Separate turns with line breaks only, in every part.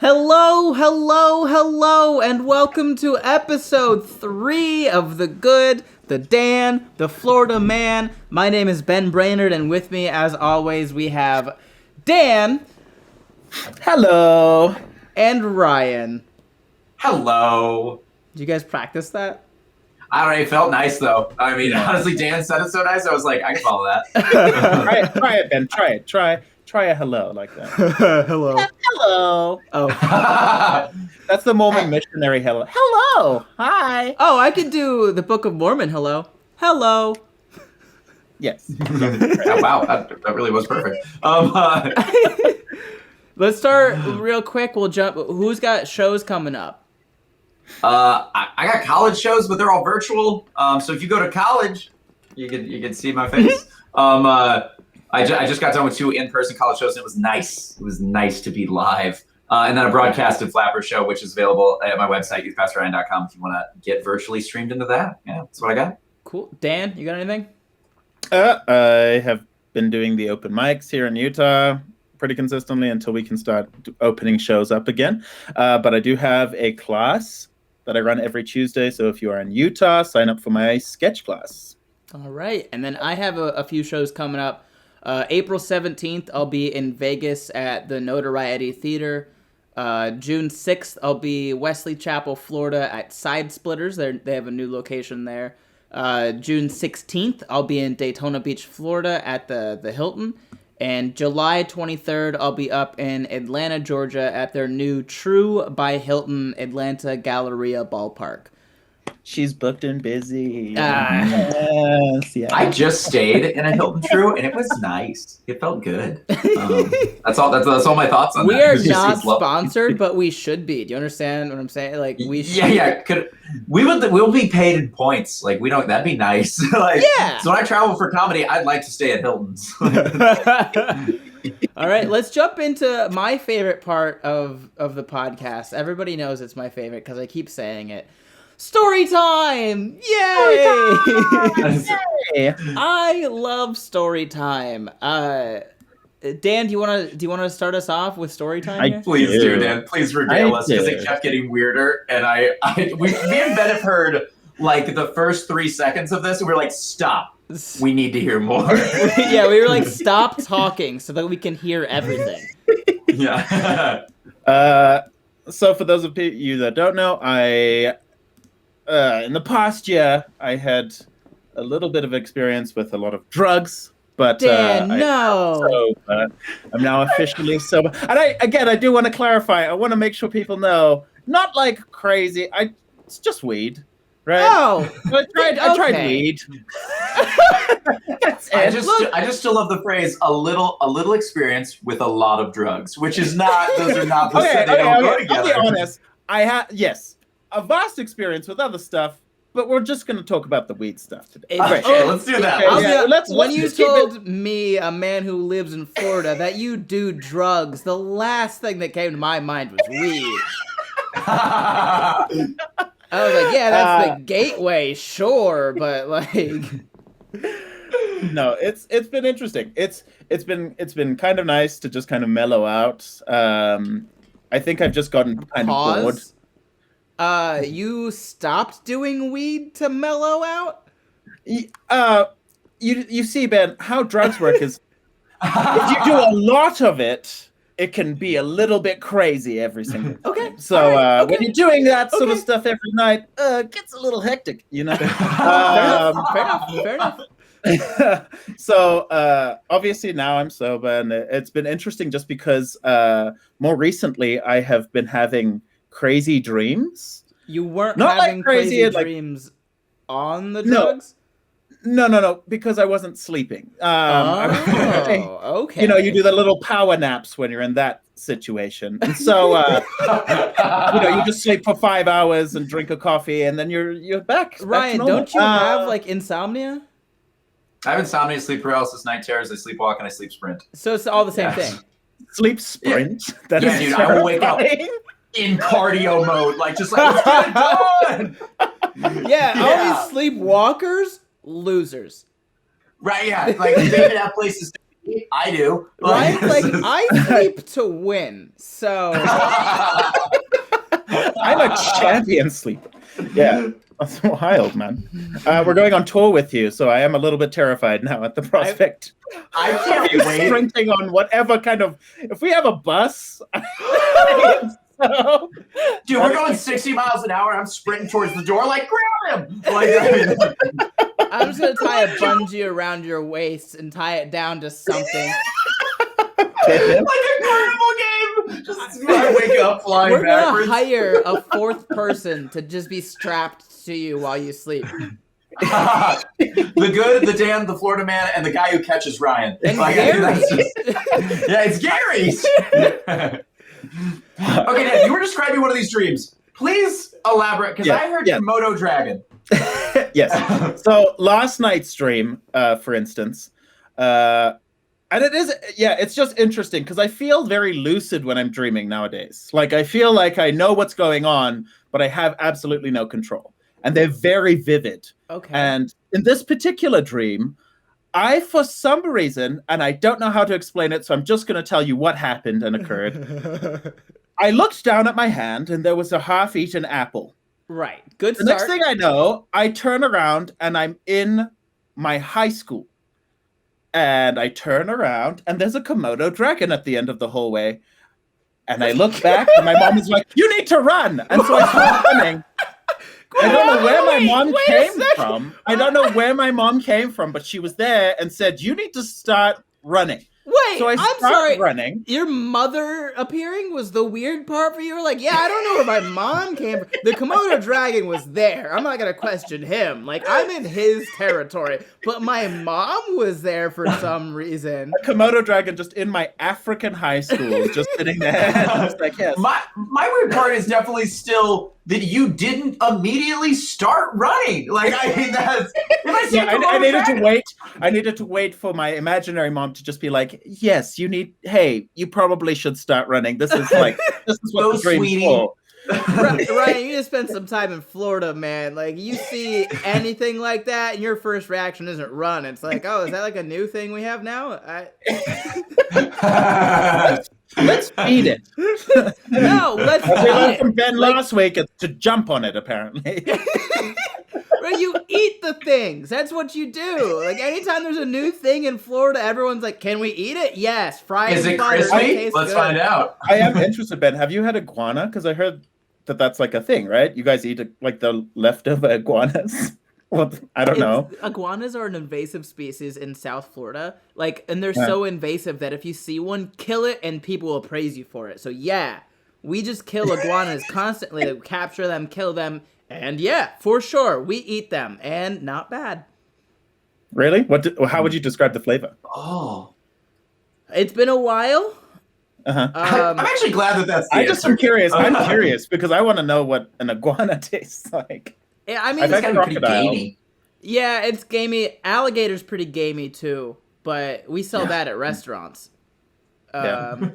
Hello, hello, hello, and welcome to episode 3 of The Good, the Dan, the Florida Man. My name is Ben Brainard, and with me, as always, we have Dan.
Hello.
And Ryan.
Hello.
Did you guys practice that?
I don't know, it felt nice though. I mean, honestly, Dan said it so nice, I was like, I can follow that.
Try it, Ben. Try a hello like that.
Hello.
Hello.
Oh.
That's the Mormon missionary hello. Hello. Hi.
Oh, I could do the Book of Mormon hello. Hello.
Yes.
Oh, wow, that really was perfect.
Let's start real quick. We'll jump. Who's got shows coming up?
I got college shows, but they're all virtual. So if you go to college, you can see my face. I just got done with 2 in-person college shows, and it was nice. It was nice to be live. And then a broadcasted Flapper show, which is available at my website, youthpastorryan.com, if you want to get virtually streamed into that. Yeah, that's what I got.
Cool. Dan, you got anything?
I have been doing the open mics here in Utah pretty consistently until we can start opening shows up again. But I do have a class that I run every Tuesday. So if you are in Utah, sign up for my sketch class.
All right. And then I have a few shows coming up. April 17th, I'll be in Vegas at the Notoriety Theater. June 6th, I'll be Wesley Chapel, Florida at Side Splitters. They have a new location there. June 16th, I'll be in Daytona Beach, Florida at the Hilton. And July 23rd, I'll be up in Atlanta, Georgia at their new True by Hilton Atlanta Galleria Ballpark. She's booked and busy.
Yes, yeah.
I just stayed in a Hilton True, and it was nice. It felt good. That's all my thoughts on that.
We are not sponsored, but we should be. Do you understand what I'm saying? Like we should.
Yeah. We'll be paid in points. Like we don't. That'd be nice. Like,
yeah.
So when I travel for comedy, I'd like to stay at Hilton's.
All right, let's jump into my favorite part of the podcast. Everybody knows it's my favorite because I keep saying it. Story time! Yay!
Yay!
I love story time. Dan, do you want to start us off with story time here?
Please do, Dan. Please regale us because it kept getting weirder, and me and Ben have heard like the first 3 seconds of this, and we're like, stop. We need to hear more.
Yeah, we were like, stop talking so that we can hear everything.
Yeah.
So for those of you that don't know, in the past year, I had a little bit of experience with a lot of drugs, but
Dan,
I'm now officially sober. And I do want to clarify. I want to make sure people know, not like crazy. It's just weed, right?
Oh,
I tried weed.
I just still love the phrase "a little experience with a lot of drugs," which is not. Those are not the same. They don't go together.
I'll be honest. I have a vast experience with other stuff, but we're just going to talk about the weed stuff today.
Okay, let's do that.
When you told me, a man who lives in Florida, that you do drugs, the last thing that came to my mind was weed. I was like, yeah, that's the gateway, sure, but like,
no, it's been interesting. It's been kind of nice to just kind of mellow out. I think I've just gotten kind of bored.
You stopped doing weed to mellow out?
You see, Ben, how drugs work is if you do a lot of it, it can be a little bit crazy every single time.
Okay.
So when you're doing that sort of stuff every night, it gets a little hectic, you know?
Fair enough.
So obviously now I'm sober, and it's been interesting just because more recently I have been having crazy dreams.
You weren't
not
having
like crazy
dreams on the drugs?
No, because I wasn't sleeping.
Okay.
You know, you do the little power naps when you're in that situation. And so, you just sleep for 5 hours and drink a coffee, and then you're back.
Ryan, don't you have like insomnia?
I have insomnia, sleep paralysis, night terrors, I sleepwalk, and I sleep sprint.
So it's all the same thing.
Sleep sprint?
Yeah, dude, I will wake up in cardio mode, like just like, let's get it done!
Yeah, all these sleepwalkers, losers.
Right, yeah. Like, they have places to I do.
Ryan's like, I sleep to win, so
I'm a champion sleeper. Yeah, that's wild, man. We're going on tour with you, so I am a little bit terrified now at the prospect.
I can't wait.
Sprinting on whatever kind of. If we have a bus. So,
Dude, we're going 60 miles an hour. I'm sprinting towards the door, like, grab him! Like,
I'm just gonna tie a bungee around your waist and tie it down to something.
like a carnival game! Just I wake up flying
We're
backwards.
gonna hire a fourth person to just be strapped to you while you sleep.
The good, the damned, the Florida man, and the guy who catches Ryan.
And
Like,
Gary.
yeah, it's Gary's! Okay, Dan, you were describing one of these dreams. Please elaborate, because I heard Komodo dragon.
Yes. So last night's stream, for instance, and it is, it's just interesting because I feel very lucid when I'm dreaming nowadays. Like I feel like I know what's going on, but I have absolutely no control. And they're very vivid.
Okay.
And in this particular dream, I, for some reason, and I don't know how to explain it, so I'm just going to tell you what happened and occurred. I looked down at my hand and there was a half-eaten apple.
Right. Good
The
start.
next thing I know, I turn around and I'm in my high school. And I turn around and there's a Komodo dragon at the end of the hallway. And I look back and my mom is like, "You need to run." And so I start running. I don't know where my mom came from. I don't know where my mom came from, but she was there and said, "You need to start running."
Wait,
So I
I'm
start
sorry.
running.
Your mother appearing was the weird part for you? You were like, yeah, I don't know where my mom came from. The Komodo dragon was there. I'm not going to question him. Like, I'm in his territory. But my mom was there for some reason.
A Komodo dragon just in my African high school, just sitting there. I was like, yes.
My weird part is definitely still that you didn't immediately start running. Like, I mean, that's...
I needed to wait. I needed to wait for my imaginary mom to just be like, "Yes, you probably should start running. This is what the dream's for."
Ryan, you just spent some time in Florida, man. Like, you see anything like that, and your first reaction isn't run. It's like, oh, is that like a new thing we have now?
Let's feed it.
No, let's
We
eat
learned
it.
from Ben last week it's to jump on it, apparently.
Right, you eat the things. That's what you do. Like, anytime there's a new thing in Florida, everyone's like, can we eat it? Yes. Fried
Is it
butter.
crispy?
Tastes
Let's
good.
find out.
I am interested, Ben. Have you had iguana? Because I heard that that's like a thing, right? You guys eat like the leftover iguanas? Well, I don't know.
Iguanas are an invasive species in South Florida. Like, and they're so invasive that if you see one, kill it and people will praise you for it. So yeah, we just kill iguanas constantly. Like, capture them, kill them, and yeah, for sure, we eat them, and not bad.
Really? How would you describe the flavor?
Oh.
It's been a while.
Uh-huh.
I'm actually glad that that's the
I'm
answer.
curious. I'm curious because I want to know what an iguana tastes like.
Yeah, I mean,
I've
It's
had
gotta be pretty
crocodile.
gamey.
yeah, it's gamey. Alligator's pretty gamey too, but we sell that at restaurants.
Yeah.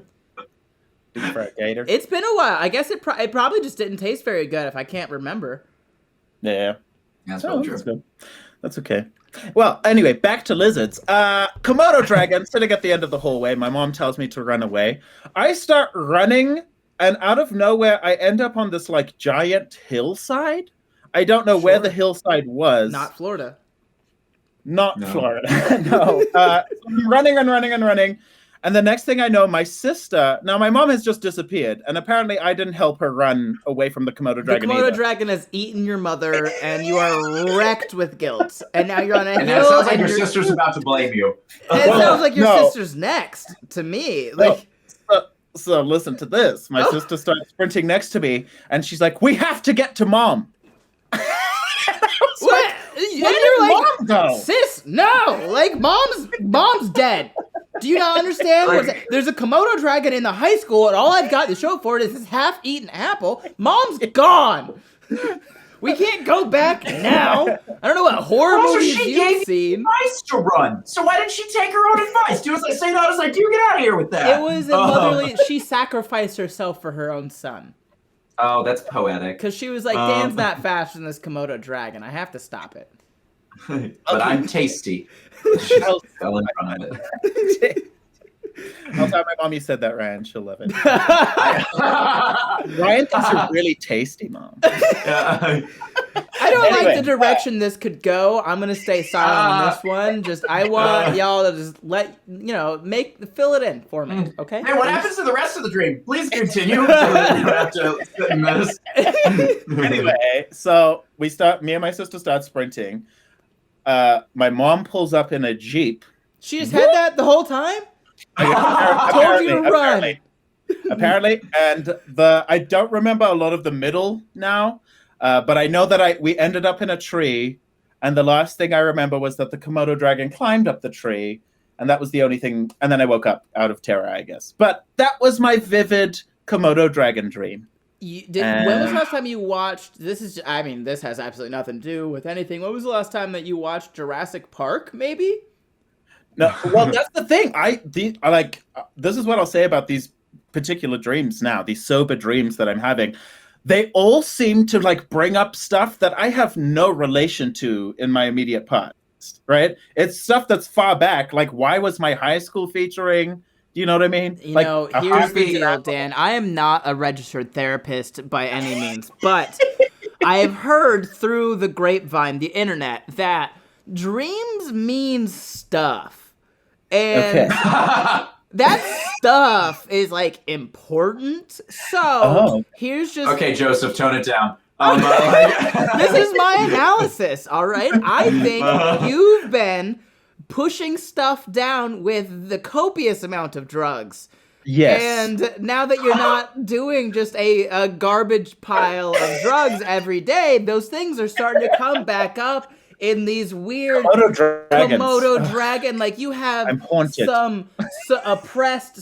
Deep fried gator.
It's been a while. I guess it probably just didn't taste very good if I can't remember.
Yeah.
That's
Oh,
probably
that's
true.
good. That's okay. Well, anyway, back to lizards. Komodo dragon sitting at the end of the hallway. My mom tells me to run away. I start running, and out of nowhere, I end up on this like giant hillside. I don't know where
Sure.
the hillside was.
Not Florida.
Not
No.
Florida. No. I'm running and running and running. And the next thing I know, my sister. Now, my mom has just disappeared, and apparently, I didn't help her run away from the Komodo dragon.
The Komodo
either.
dragon has eaten your mother, and you are wrecked with guilt. And now you're on a
And
hill.
that sounds like
and
your
you're-
sister's about to blame you.
It sounds like your
No.
sister's next to me. Like,
So listen to this. My sister starts sprinting next to me, and she's like, "We have to get to mom."
what? And
Where
you're
did
like,
mom go?
sis, no. Like, mom's dead. Do you not understand?
Like-
There's a Komodo dragon in the high school, and all I've got to show for it is this half-eaten apple. Mom's gone. We can't go back now. I don't know what horror
Also,
movies
she
you've
gave me
seen.
advice to run. So why didn't she take her own advice? Do as I say, not as I do. Get out of here with that.
It was a motherly. She sacrificed herself for her own son
Oh, that's poetic.
because she was like, "Dan's not faster than this Komodo dragon. I have to stop it."
But I'm tasty. She fell in front of it.
I'll tell my mom you said that, Ryan. She'll love it. Ryan thinks you're really tasty, Mom.
I don't like the direction this could go. I'm gonna stay silent on this one. I want y'all to just fill it in for me, okay?
Hey, what happens to the rest of the dream? Please continue. So that you don't have to sit in this.
Anyway, so me and my sister start sprinting. My mom pulls up in a Jeep.
She just had that the whole time? Told you to run.
Apparently, and I don't remember a lot of the middle now. But I know that we ended up in a tree, and the last thing I remember was that the Komodo dragon climbed up the tree, and that was the only thing. And then I woke up out of terror, I guess. But that was my vivid Komodo dragon dream.
When was the last time you watched? This has absolutely nothing to do with anything. When was the last time that you watched Jurassic Park? Maybe.
No, well, that's the thing. This is what I'll say about these particular dreams now. These sober dreams that I'm having. They all seem to bring up stuff that I have no relation to in my immediate past, right? It's stuff that's far back. Why was my high school featuring? Do you know what I mean?
Here's the deal, Dan. I am not a registered therapist by any means, but I have heard through the grapevine, the internet, that dreams mean stuff. And that stuff is important. So here's just
okay, Joseph, tone it down.
This is my analysis. All right, I think you've been pushing stuff down with the copious amount of drugs.
Yes.
And now that you're not doing just a garbage pile of drugs every day, those things are starting to come back up in these weird Komodo dragon, you have some suppressed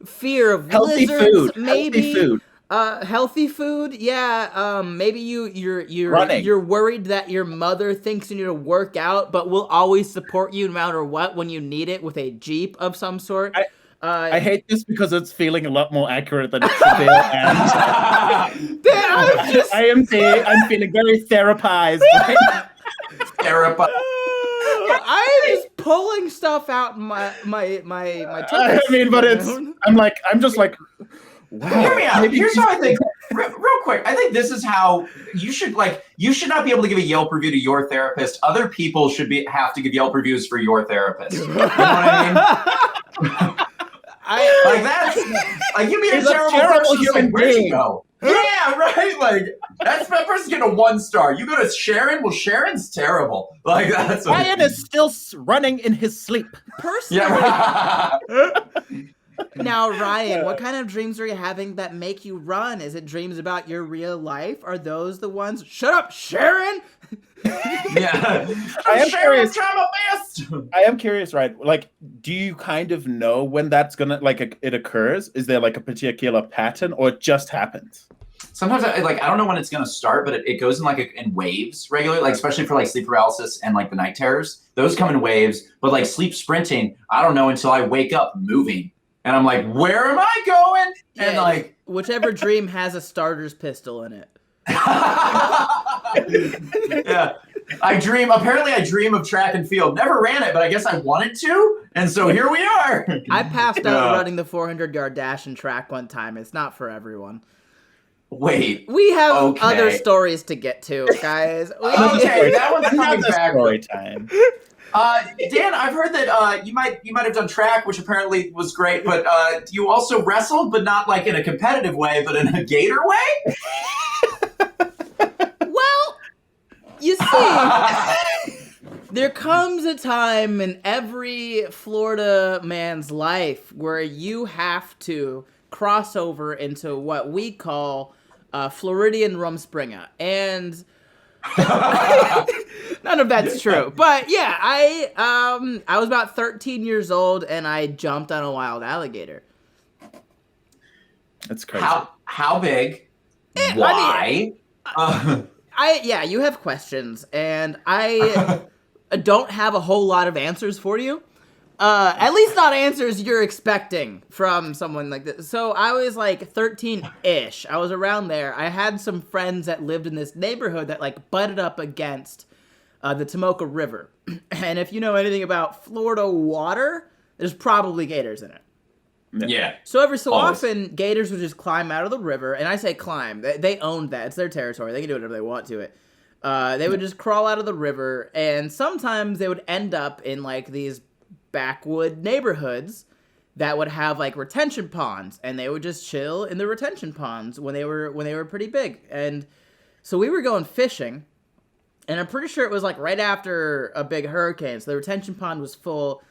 fear of
healthy
lizards,
food.
maybe healthy food. Yeah, maybe you're worried that your mother thinks you need to work out, but will always support you no matter what when you need it with a Jeep of some sort.
I hate this because it's feeling a lot more accurate than it should feel, and I'm feeling very therapized.
Therapized.
I am just pulling stuff out my
I mean, but I'm just wow.
Hear me out. Here's how I think. Real quick, I think this is how you should you should not be able to give a Yelp review to your therapist. Other people should have to give Yelp reviews for your therapist. You know what I mean? You'd be a terrible human being. Yeah, right. That person's getting a 1 star. You go to Sharon. Well, Sharon's terrible. That's
Ryan is still running in his sleep.
Personally.
Yeah.
Now, Ryan, what kind of dreams are you having that make you run? Is it dreams about your real life? Are those the ones? Shut up, Sharon.
Yeah.
I am curious.
I'm trying my best.
I am curious, right? Do you kind of know when that's gonna it occurs? Is there a particular pattern, or it just happens?
Sometimes I don't know when it's gonna start, but it goes in in waves regularly, especially for sleep paralysis and the night terrors. Those come in waves, but sleep sprinting, I don't know until I wake up moving, and I'm where am I going?
Yeah,
And
whichever dream has a starter's pistol in it.
Yeah. I dream of track and field. Never ran it, but I guess I wanted to, and so here we are.
I passed out running the 400-yard dash and track one time. It's not for everyone.
Wait.
We have other stories to get to, guys.
Okay, that one's coming back.
Story time.
Dan, I've heard that you might have done track, which apparently was great, but you also wrestled, but not in a competitive way, but in a Gator way?
Well, you see, there comes a time in every Florida man's life where you have to cross over into what we call Floridian Rumspringa, and none of that's true. But yeah, I was about 13 years old and I jumped on a wild alligator.
That's crazy.
How big? Why?
You have questions, and I don't have a whole lot of answers for you. At least not answers you're expecting from someone like this. So I was 13-ish. I was around there. I had some friends that lived in this neighborhood that butted up against the Tomoka River. And if you know anything about Florida water, there's probably gators in it.
Yeah.
So every so
Always.
often, gators would just climb out of the river, and I say climb. They owned that. It's their territory. They can do whatever they want to it. They would just crawl out of the river, and sometimes they would end up in like these backwood neighborhoods that would have like retention ponds, and they would just chill in the retention ponds when they were pretty big. And so we were going fishing, and I'm pretty sure it was like right after a big hurricane, so the retention pond was full.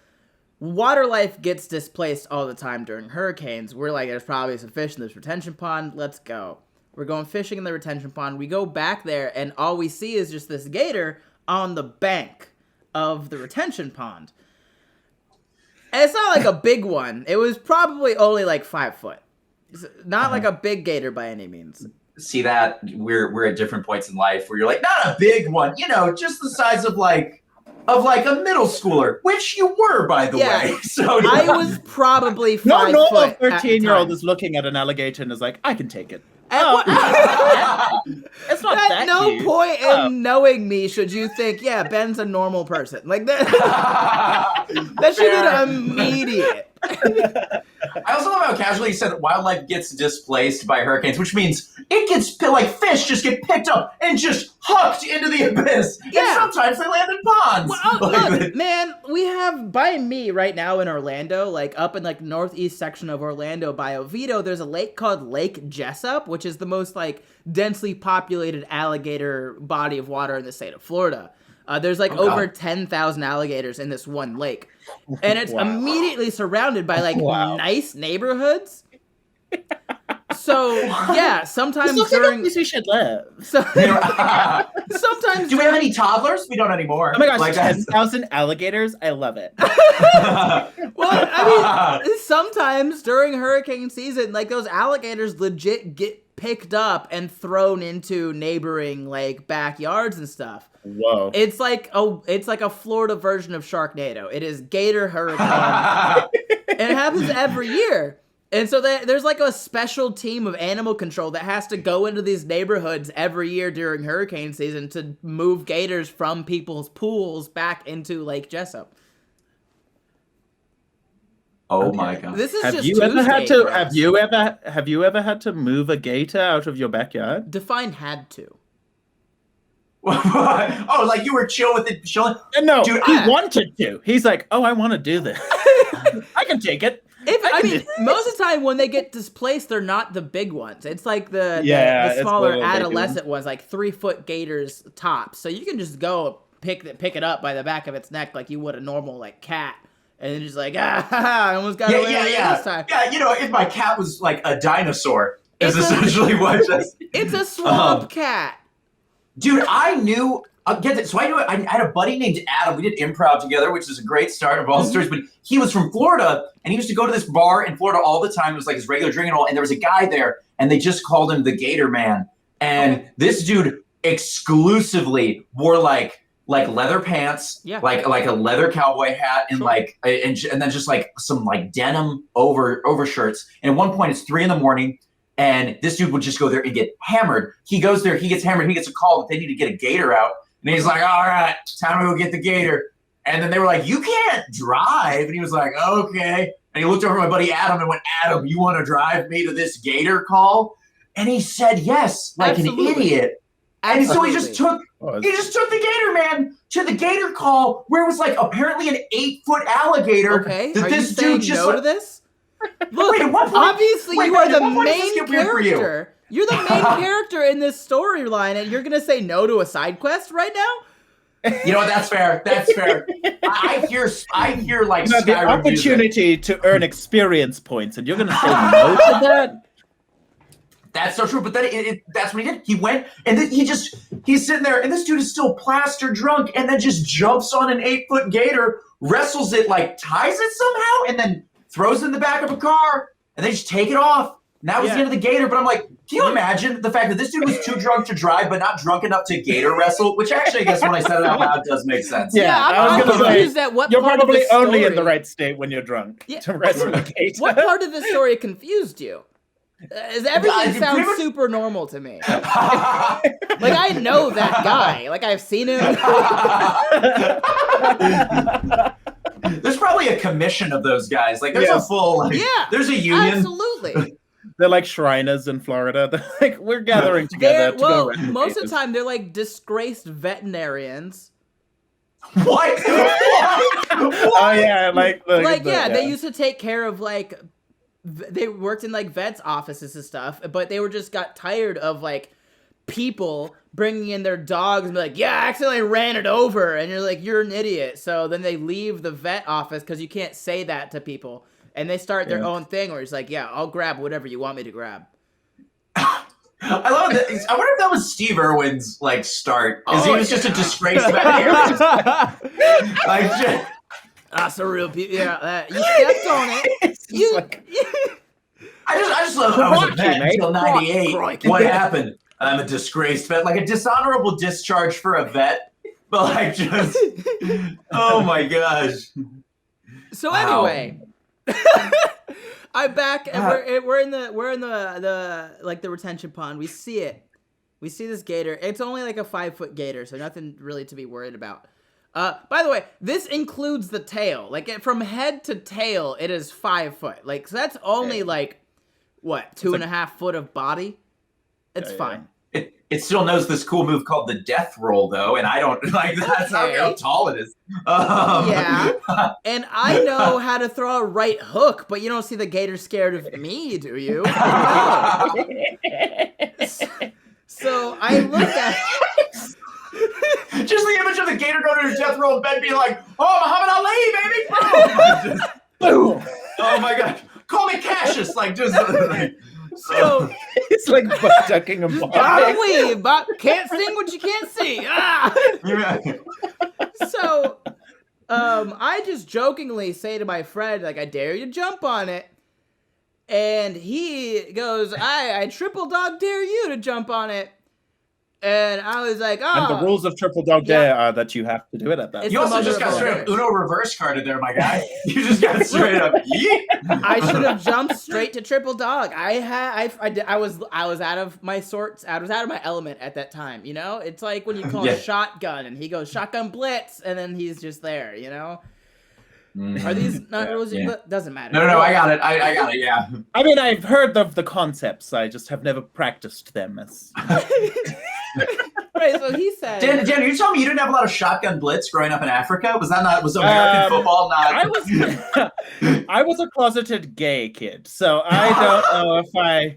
Water life gets displaced all the time during hurricanes. We're like, there's probably some fish in this retention pond. Let's go. We're going fishing in the retention pond. We go back there, and all we see is just this gator on the bank of the retention pond. And it's not like a big one. It was probably only like 5 foot. It's not like a big gator by any means.
See that? We're at different points in life where you're like, not a big one, just the size of like a middle schooler, which you were, by the way. So
I was probably 5
No normal
foot.
13-year-old is looking at an alligator and is like, I can take it.
It's not
that
at no
cute.
point in knowing me should you think, yeah, Ben's a normal person. Like that. That should be immediate.
I also love how casually you said that wildlife gets displaced by hurricanes, which means it gets like fish just get picked up and just hucked into the abyss.
Yeah.
And sometimes they land in ponds.
Well, look, man, we have by me right now in Orlando, like up in like northeast section of Orlando by Oviedo, there's a lake called Lake Jessup, which is the most like densely populated alligator body of water in the state of Florida. There's like over 10,000 alligators in this one lake. And it's immediately surrounded by like nice neighborhoods. So, yeah, sometimes during...
we should live.
Sometimes...
Do we have any toddlers? We don't anymore.
Oh my gosh,
Like,
10,000 alligators? I love it.
Well, I mean, sometimes during hurricane season, like those alligators legit get picked up and thrown into neighboring like backyards and stuff.
Whoa.
It's like a Florida version of Sharknado. It is Gator Hurricane. And it happens every year. And so there's like a special team of animal control that has to go into these neighborhoods every year during hurricane season to move gators from people's pools back into Lake Jessup.
Oh my god!
This is
Have
just
you ever had
Tuesday
to
for us.
have you ever had to move a gator out of your backyard?
Define had to.
Oh, like you were chill with it, chilling?
No,
Dude,
he wanted to. He's like, oh, I want to do this. I can take it.
Most of the time when they get displaced, they're not the big ones. It's like the
it's
smaller
the little baby
adolescent ones, like 3-foot gators tops. So you can just go pick it up by the back of its neck like you would a normal like cat, and then just like I almost got away with it this time.
Yeah, if my cat was like a dinosaur, is essentially what
it's a swamp cat.
Dude, I knew. Get this. So I had a buddy named Adam. We did improv together, which is a great start of all the stories. But he was from Florida, and he used to go to this bar in Florida all the time. It was like his regular drinking hole, and there was a guy there, and they just called him the Gator Man. And this dude exclusively wore like leather pants, like a leather cowboy hat, and and then just like some like denim overshirts. And at one point, it's 3 a.m. And this dude would just go there and get hammered. He goes there, he gets hammered, he gets a call that they need to get a gator out. And he's like, all right, time to go get the gator. And then they were like, you can't drive. And he was like, okay. And he looked over at my buddy Adam and went, Adam, you want to drive me to this gator call? And he said yes, like an idiot. And so he just took the Gator Man to the Gator call, where it was like apparently an 8-foot alligator.
Okay,
that
are
this
you saying
dude just
no to this? Look,
Wait, at what point-
obviously
wait,
you are
at
the
what point does this
main
get weird for you?
character. You're the main character in this storyline, and you're gonna say no to a side quest right now?
You know what? That's fair. That's fair. I hear like
You have the
Skyrim
opportunity to earn experience points, and you're going to say no to that?
That's so true. But then that's what he did. He went, and then he's sitting there, and this dude is still plaster drunk, and then just jumps on an 8-foot gator, wrestles it, like ties it somehow, and then throws it in the back of a car, and they just take it off. And that was the end of the gator. But I'm like, can you imagine the fact that this dude was too drunk to drive, but not drunk enough to gator wrestle? Which actually, I guess when I said it out loud, does make sense.
Yeah,
I was going to say,
at what
you're
part
probably
of the
only in
story-
the right state when you're drunk to wrestle a gator.
What part of the story confused you? Everything
pretty
sounds
much-
super normal to me. Like I know that guy. Like I've seen him.
There's probably probably a commission of those guys. Like, there's a full, like, there's a union.
Absolutely.
They're like Shriners in Florida. They're like, we're gathering together.
Most of the time, they're like disgraced veterinarians.
What?
Oh yeah,
they used to take care of like, they worked in like vets' offices and stuff, but they got tired of like people bringing in their dogs and be like, I accidentally ran it over, and you're like, you're an idiot. So then they leave the vet office because you can't say that to people, and they start their own thing where it's like, I'll grab whatever you want me to grab.
I love that. I wonder if that was Steve Irwin's like start. He was just a disgraced veterinarian.
That's a real you stepped on it.
I just love how I was a vet until 98. What happened? I'm a disgraced vet, like a dishonorable discharge for a vet. But like, just oh my gosh.
So anyway, I'm back, and we're in the like the retention pond. We see it. We see this gator. It's only like a 5-foot gator, so nothing really to be worried about. By the way, this includes the tail. Like from head to tail, it is 5 foot. Like so that's only like what 2.5 foot of body. It's fine.
It still knows this cool move called the death roll, though, and I don't like that's not how tall it is.
And I know how to throw a right hook, but you don't see the gator scared of me, do you? No. So I look at
just the image of the gator going to his death roll in bed, being like, "Oh, Muhammad Ali, baby!" Boom! Oh my god, call me Cassius, like just like.
So
it's like butt ducking a ball.
But can't sing what you can't see. So, I just jokingly say to my friend, like, I dare you to jump on it. And he goes, I triple dog dare you to jump on it. And I was like,
And the rules of triple dog dare are that you have to do it at that.
You also just got straight up Uno reverse carded there, my guy. You just got straight up.
I should have jumped straight to triple dog. I was out of my sorts. I was out of my element at that time. You know, it's like when you call a shotgun and he goes shotgun blitz, and then he's just there. You know. Are these not rules? Doesn't matter.
No, I got it. I got it. Yeah.
I mean, I've heard of the concepts. I just have never practiced them.
Right. So he said,
Dan, are you telling me you didn't have a lot of shotgun blitz growing up in Africa? Was American football not?
I was a closeted gay kid, so I don't know if I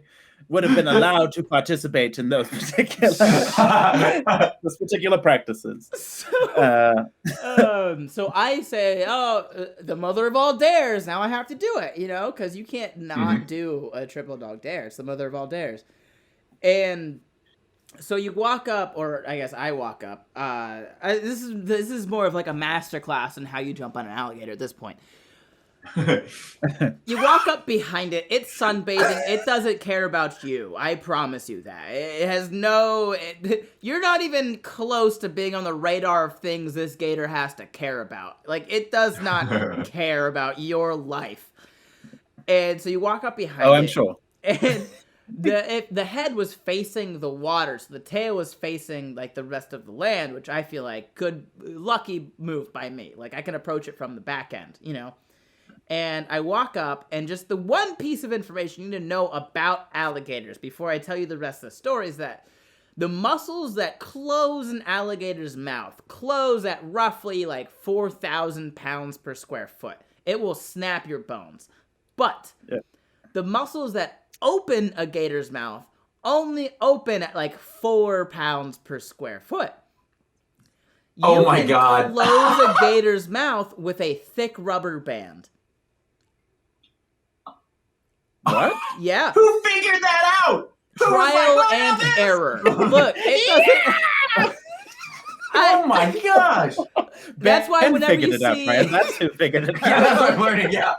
would have been allowed to participate in those particular practices.
So I say, the mother of all dares. Now I have to do it, you know, because you can't not do a triple dog dare. It's the mother of all dares. And so you walk up, or I guess I walk up. This is more of like a master class in how you jump on an alligator at this point. You walk up behind it. It's sunbathing. It doesn't care about you. I promise you that. It has you're not even close to being on the radar of things this gator has to care about. Like, it does not care about your life. And so you walk up behind it.
Oh, I'm sure.
And the head was facing the water, so the tail was facing like the rest of the land, which I feel like lucky move by me. Like, I can approach it from the back end, you know. And I walk up, and just the one piece of information you need to know about alligators before I tell you the rest of the story is that the muscles that close an alligator's mouth close at roughly like 4,000 pounds per square foot. It will snap your bones. But the muscles that open a gator's mouth only open at like 4 pounds per square foot.
Oh my God.
Close a gator's mouth with a thick rubber band.
What?
Yeah.
Who figured that out?
Trial and error. Look, it doesn't.
Oh my gosh.
That's why whenever
figured
you
it out,
see...
Brian. That's who figured it out.
Yeah, that's what I'm learning, yeah.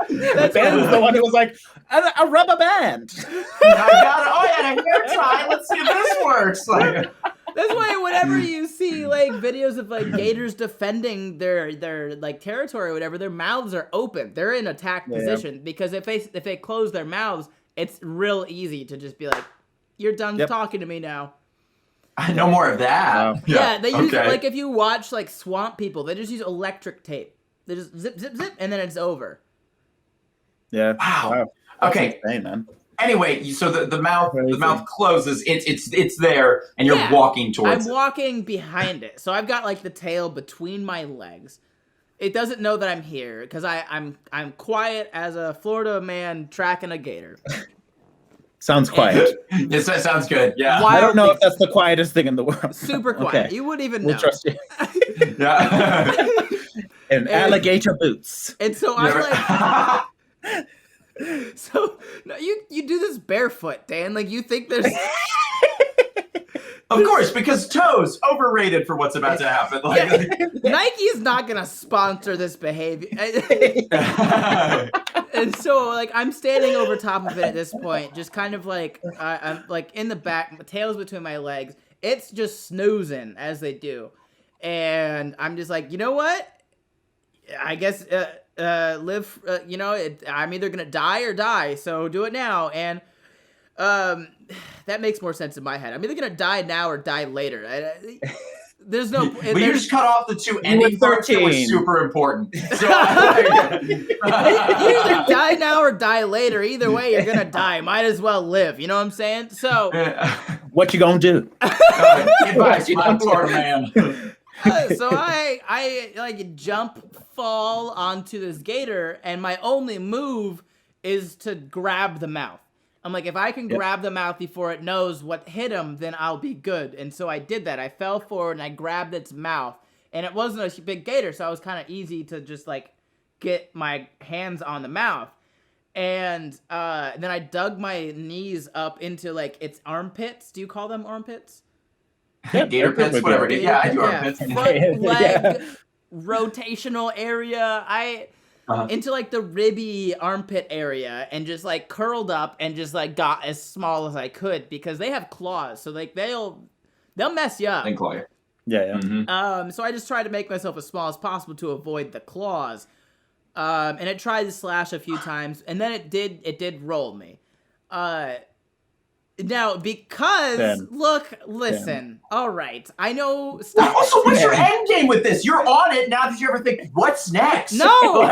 Ben was the one who was like, a rubber band.
I got it. Oh, yeah, and a hair tie. Let's see if this works. Like...
That's why whenever you see like videos of like gators defending their like territory or whatever, their mouths are open. They're in attack position because if they close their mouths, it's real easy to just be like, "You're done talking to me now."
No more of that.
Yeah, they use like if you watch like swamp people, they just use electric tape. They just zip, zip, zip, and then it's over.
Yeah.
Wow.
That's
Okay.
insane, man.
Anyway, so the mouth
Crazy.
closes. It's there, and you're walking towards
I'm
it.
walking behind it, so I've got like the tail between my legs. It doesn't know that I'm here because I'm quiet as a Florida man tracking a gator.
Sounds quiet.
It sounds good. Yeah.
I don't know if that's the quietest thing in the world.
Super quiet.
Okay.
You wouldn't even
We'll
know.
trust you.
Yeah.
And alligator boots.
And so I'm like, so no, you do this barefoot, Dan. Like you think there's.
Of course, because toes overrated for what's about to happen.
Nike's not gonna sponsor this behavior. And so, like, I'm standing over top of it at this point, just kind of like, I'm like in the back, my tail's between my legs. It's just snoozing as they do, and I'm just like, you know what? I guess live. I'm either gonna die or die, so do it now. And that makes more sense in my head. I'm either gonna die now or die later. There's no.
But you just cut off the two ending parts that were super important. So
you either die now or die later. Either way, you're gonna die. Might as well live. You know what I'm saying? So,
what you gonna do?
Goodbye, my Florida man.
So I like jump, fall onto this gator, and my only move is to grab the mouth. I'm like, if I can grab the mouth before it knows what hit him, then I'll be good. And so I did that. I fell forward and I grabbed its mouth. And it wasn't a big gator, so it was kind of easy to just, like, get my hands on the mouth. And then I dug my knees up into, like, its armpits. Do you call them armpits?
Gator pits, whatever. Yeah, I do armpits.
Front leg rotational area. Into like the ribby armpit area and just like curled up and just like got as small as I could because they have claws, so like they'll mess you up.
And claw you.
Yeah.
Mm-hmm.
So I just tried to make myself as small as possible to avoid the claws. And it tried to slash a few times, and then it did roll me. Now, because, listen, all right, I know...
Stop. Also, what's your end game with this? You're on it, now did you ever think, what's next?
No! No,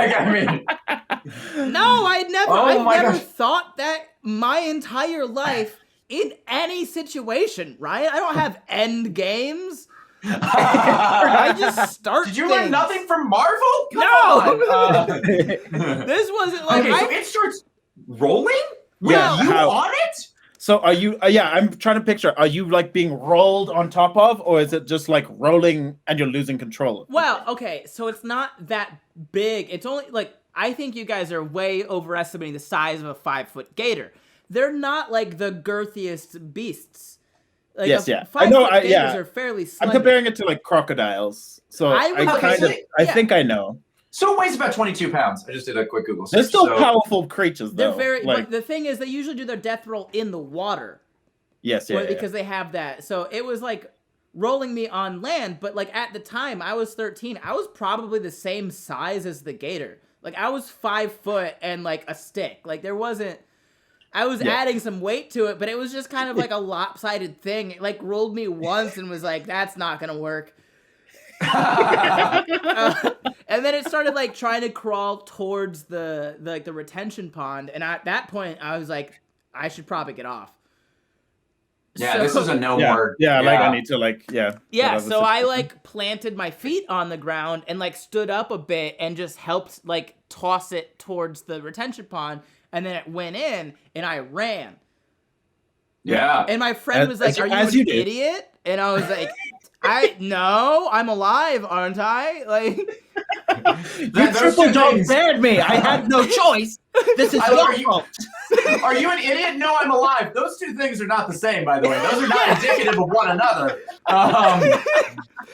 I've never thought that my entire life in any situation, right? I don't have end games. I just start
Did you
things.
learn nothing from Marvel? Come on.
This wasn't like...
Okay, so it starts rolling?
Yeah.
You on it?
So are you, I'm trying to picture, are you like being rolled on top of, or is it just like rolling and you're losing control of it?
Well, okay, so it's not that big. It's only like, I think you guys are way overestimating the size of a 5-foot gator. They're not like the girthiest beasts. Like
Yes,
5-foot gators are fairly slender.
I'm comparing it to like crocodiles. So I think I know.
So it weighs about 22 pounds. I just did a quick Google search.
They're still powerful creatures, though.
They're very. But the thing is, they usually do their death roll in the water.
Yes,
because they have that. So it was like rolling me on land, but like at the time I was 13, I was probably the same size as the gator. Like I was 5 foot and like a stick. Like there wasn't. I was adding some weight to it, but it was just kind of like a lopsided thing. It like rolled me once and was like, "That's not gonna work." And then it started like trying to crawl towards the retention pond, and at that point I was like, I should probably get off.
Yeah, this is a no more.
Yeah, like I need to
Yeah, so I like planted my feet on the ground and like stood up a bit and just helped like toss it towards the retention pond, and then it went in and I ran.
Yeah.
And my friend was like, "Are you an idiot?" And I was like, No, I'm alive, aren't I? Like,
you triple dog dared me. I had no choice. This is your fault.
Are you an idiot? No, I'm alive. Those two things are not the same, by the way. Those are not indicative of one another.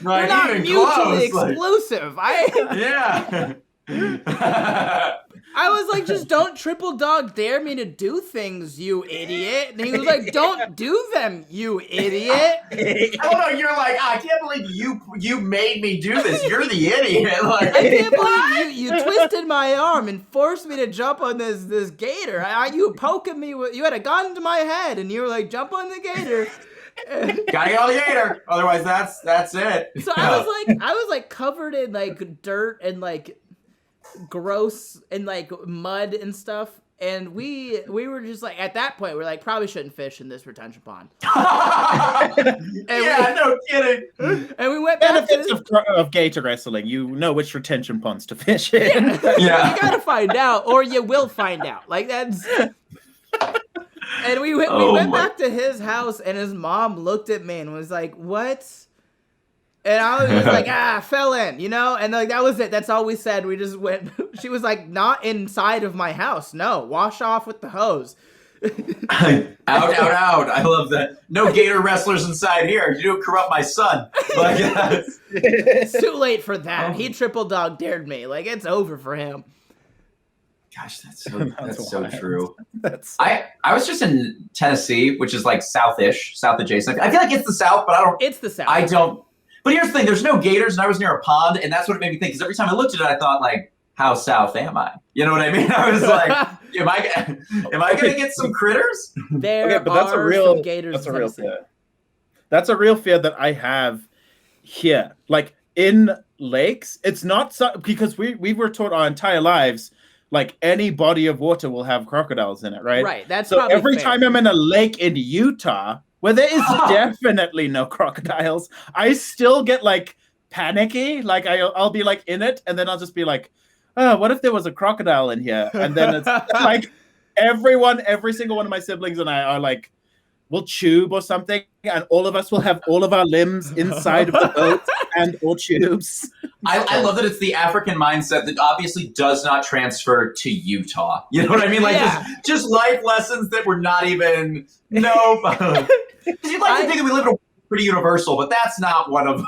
They're not mutually exclusive. I was like, just don't triple dog dare me to do things, you idiot. And he was like, don't do them, you idiot.
Oh no, you're like, I can't believe you made me do this. You're the idiot. Like,
I can't believe you twisted my arm and forced me to jump on this gator. You poking me with, you had a gun to my head and you were like, jump on the gator.
Gotta get on the gator. Otherwise that's it.
So I was like covered in like dirt and like gross and like mud and stuff. And we were just like, at that point, we're like, probably shouldn't fish in this retention pond.
No kidding.
And we went back
Benefits of Gator wrestling. You know which retention ponds to fish in.
Yeah.
You gotta find out, or you will find out. Like that's. And we went back to his house, and his mom looked at me and was like, "What?" And I was just like, fell in, you know? And like that was it. That's all we said. We just went. She was like, not inside of my house. No, wash off with the hose.
Out. I love that. No Gator wrestlers inside here. You don't corrupt my son. Like,
It's too late for that. He triple dog dared me. Like it's over for him.
Gosh, that's so true.
That's
I was just in Tennessee, which is like south-ish, south adjacent. I feel like it's the South, but I don't.
It's the South.
I don't. But here's the thing: there's no gators, and I was near a pond, and that's what it made me think. Because every time I looked at it, I thought, like, how south am I? You know what I mean? I was like, am I gonna get some critters?
There
but that's
are
a real
some gators.
That's
in
a real
Tennessee.
fear. That's a real fear that I have here. Like in lakes, it's not because we were taught our entire lives, like any body of water will have crocodiles in it, right?
Right. That's
so
probably
every
fair.
time I'm in a lake in Utah where there is definitely no crocodiles, I still get like panicky. Like I'll be like in it, and then I'll just be like, oh, what if there was a crocodile in here? And then it's like every single one of my siblings and I are like, we'll tube or something, and all of us will have all of our limbs inside of the boat and all tubes.
I love that it's the African mindset that obviously does not transfer to Utah. You know what I mean? Like just life lessons that were not even Because you'd like to think that we live in a pretty universal, but that's not one of them.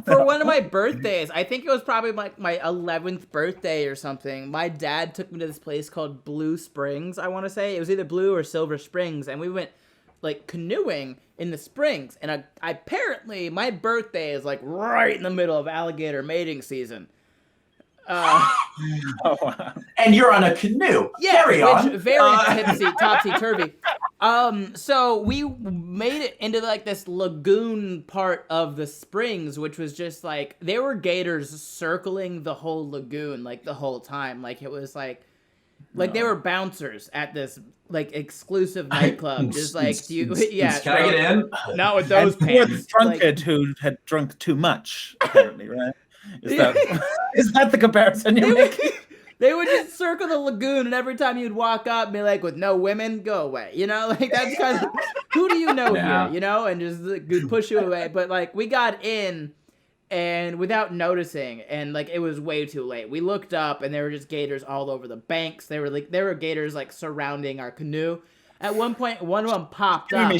For one of my birthdays, I think it was probably my 11th birthday or something, my dad took me to this place called Blue Springs, I want to say. It was either Blue or Silver Springs, and we went, like, canoeing in the springs. And apparently, my birthday is, like, right in the middle of alligator mating season.
And you're on a canoe.
Yeah,
Carry on.
Very topsy-turvy. So we made it into like this lagoon part of the springs, which was just like, there were gators circling the whole lagoon like the whole time. Like it was like they were bouncers at this like exclusive nightclub. Just like,
Can I get in?
Not with those
and
pants.
The drunkard who had drunk too much, apparently, right? Is that the comparison you're making?
They would just circle the lagoon, and every time you'd walk up, be like, with no women, go away. You know, like that's kind of, who do you know here? You know, and just like, push you away. But like we got in, and without noticing, and like it was way too late. We looked up, and there were just gators all over the banks. There were gators like surrounding our canoe. At one point, one of them popped up.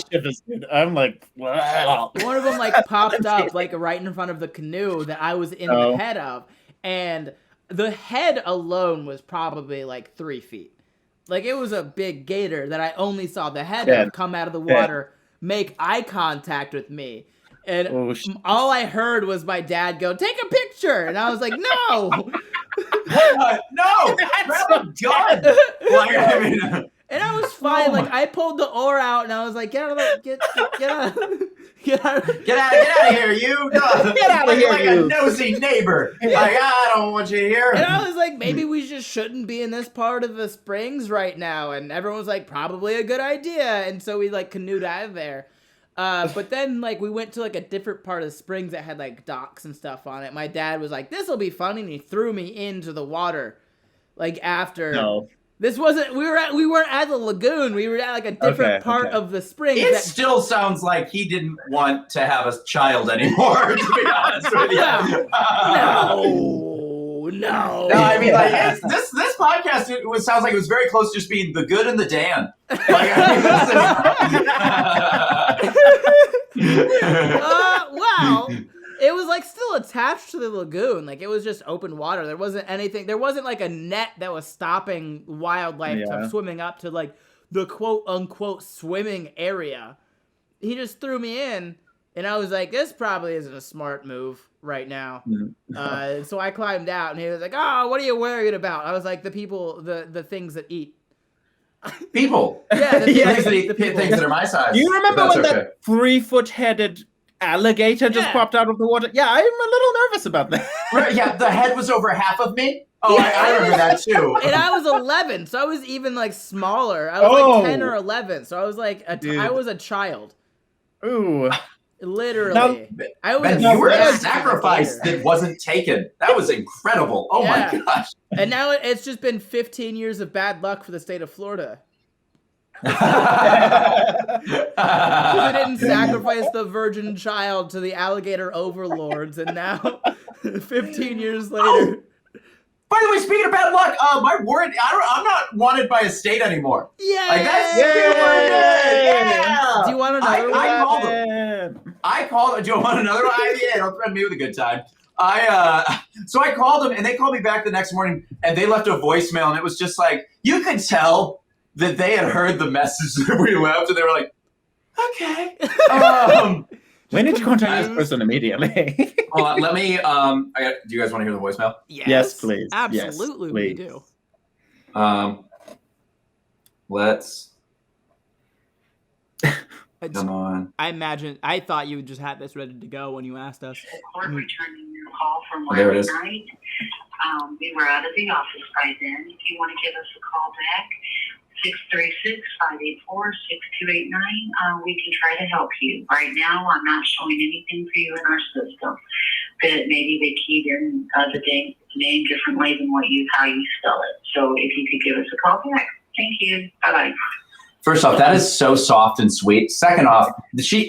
I'm like, wow.
One of them like popped up like right in front of the canoe that I was in the head of, and the head alone was probably like 3 feet. Like it was a big gator that I only saw the head of come out of the water, make eye contact with me. And all I heard was my dad go, "Take a picture." And I was like, "No."
No. Grab a gun. Like, I mean,
and I was fine. Like I pulled the oar out and I was like, "Get out of the get out
of here, you!
Get out of here,
like
you!
A nosy neighbor. Like I don't want you here."
And I was like, maybe we just shouldn't be in this part of the springs right now. And everyone was like, probably a good idea. And so we like canoed out of there. But then like we went to like a different part of the springs that had like docks and stuff on it. My dad was like, "This will be fun," and he threw me into the water. Like after.
No.
This wasn't. We weren't at the lagoon. We were at like a different part of the spring.
It still sounds like he didn't want to have a child anymore. To be honest with you.
No.
I mean, like this podcast. It sounds like it was very close to just being the good and the Dan. Like,
wow. It was like still attached to the lagoon. Like it was just open water. There wasn't anything. There wasn't like a net that was stopping wildlife from swimming up to like the quote unquote swimming area. He just threw me in, and I was like, "This probably isn't a smart move right now." So I climbed out, and he was like, "Oh, what are you worried about?" I was like, "The people, the things that eat."
People.
Yeah, the
things that are my size.
Do you remember when that 3-foot-headed alligator just popped out of the water? Yeah, I'm a little us about that.
Right, yeah, the head was over half of me. Oh, I remember that too.
And I was 11, so I was even like smaller. I was like 10 or 11, so I was like I was a child.
Ooh.
Literally.
Ben, you were a sacrifice that wasn't taken. That was incredible. Oh my gosh.
And now it's just been 15 years of bad luck for the state of Florida. Because they didn't sacrifice the virgin child to the alligator overlords, and now 15 years later.
By the way, speaking of bad luck, my warrant, I'm not wanted by a state anymore.
Yeah.
Like, that's super good. Yeah.
Do you want another one?
I called them. Do you want another one? Yeah, don't threaten me with a good time. So I called them, and they called me back the next morning, and they left a voicemail, and it was just like, you could tell that they had heard the message that we left, and they were like, okay.
When did you contact this person immediately?
Let me. Do you guys want to hear the voicemail?
Yes, please.
Absolutely, we do.
Let's. Come on.
I thought you just had this ready to go when you asked us.
Returning your call from
there it
last
is.
night. We were out of the office by then. If you want to give us a call back, 636-584-6289. We can try to help you. Right now, I'm not showing anything for you in our system. That maybe they keyed in the name differently than how you spell it. So if you could give us a call back. Thank you. Bye-bye.
First off, that is so soft and sweet. Second off,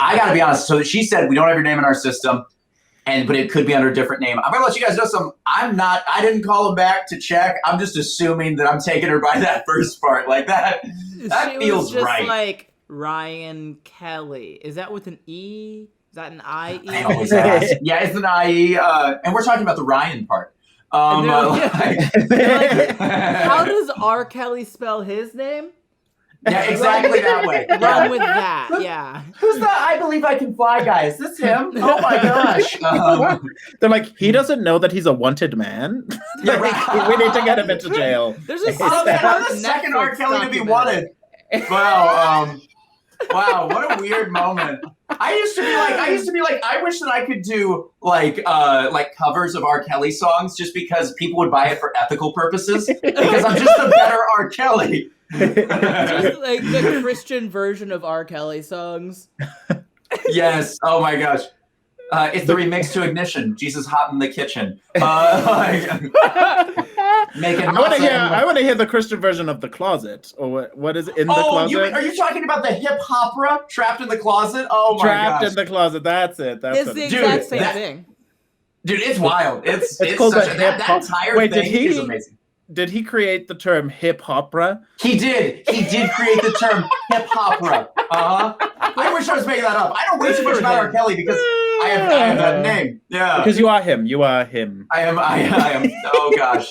I got to be honest. So she said, we don't have your name in our system, but it could be under a different name. I'm going to let you guys know something. I didn't call him back to check. I'm just assuming that I'm taking her by that first part. Like that feels
just
right.
Like Ryan Kelly. Is that with an E? Is that an I-E?
I always ask. Yeah, it's an I-E. And we're talking about the Ryan part.
How does R. Kelly spell his name?
Yeah, exactly that way.
Run with that, yeah.
Who's the I Believe I Can Fly guy? Is this him? Oh my gosh.
They're like, he doesn't know that he's a wanted man.
Yeah, right.
We need to get him into jail.
There's a
I'm the second R. Kelly to be wanted. Wow. Wow, what a weird moment. I used to be like, I wish that I could do like covers of R. Kelly songs just because people would buy it for ethical purposes. Because I'm just a better R. Kelly.
Just like the Christian version of R. Kelly songs.
Yes. Oh my gosh. It's the remix to Ignition. Jesus hot in the kitchen.
I want to hear the Christian version of The Closet, or what is in the closet?
Are you talking about the hip opera Trapped in the Closet? Oh my gosh.
Trapped in the Closet. That's it.
It's the exact same thing.
Dude, it's wild. It's
called
such that entire thing is amazing.
Did he create the term hip opera?
He did. He did create the term hip opera. I wish I was making that up. I know way too much about R. Kelly because I have that name. Yeah.
Because you are him. You are him.
I am. Oh gosh.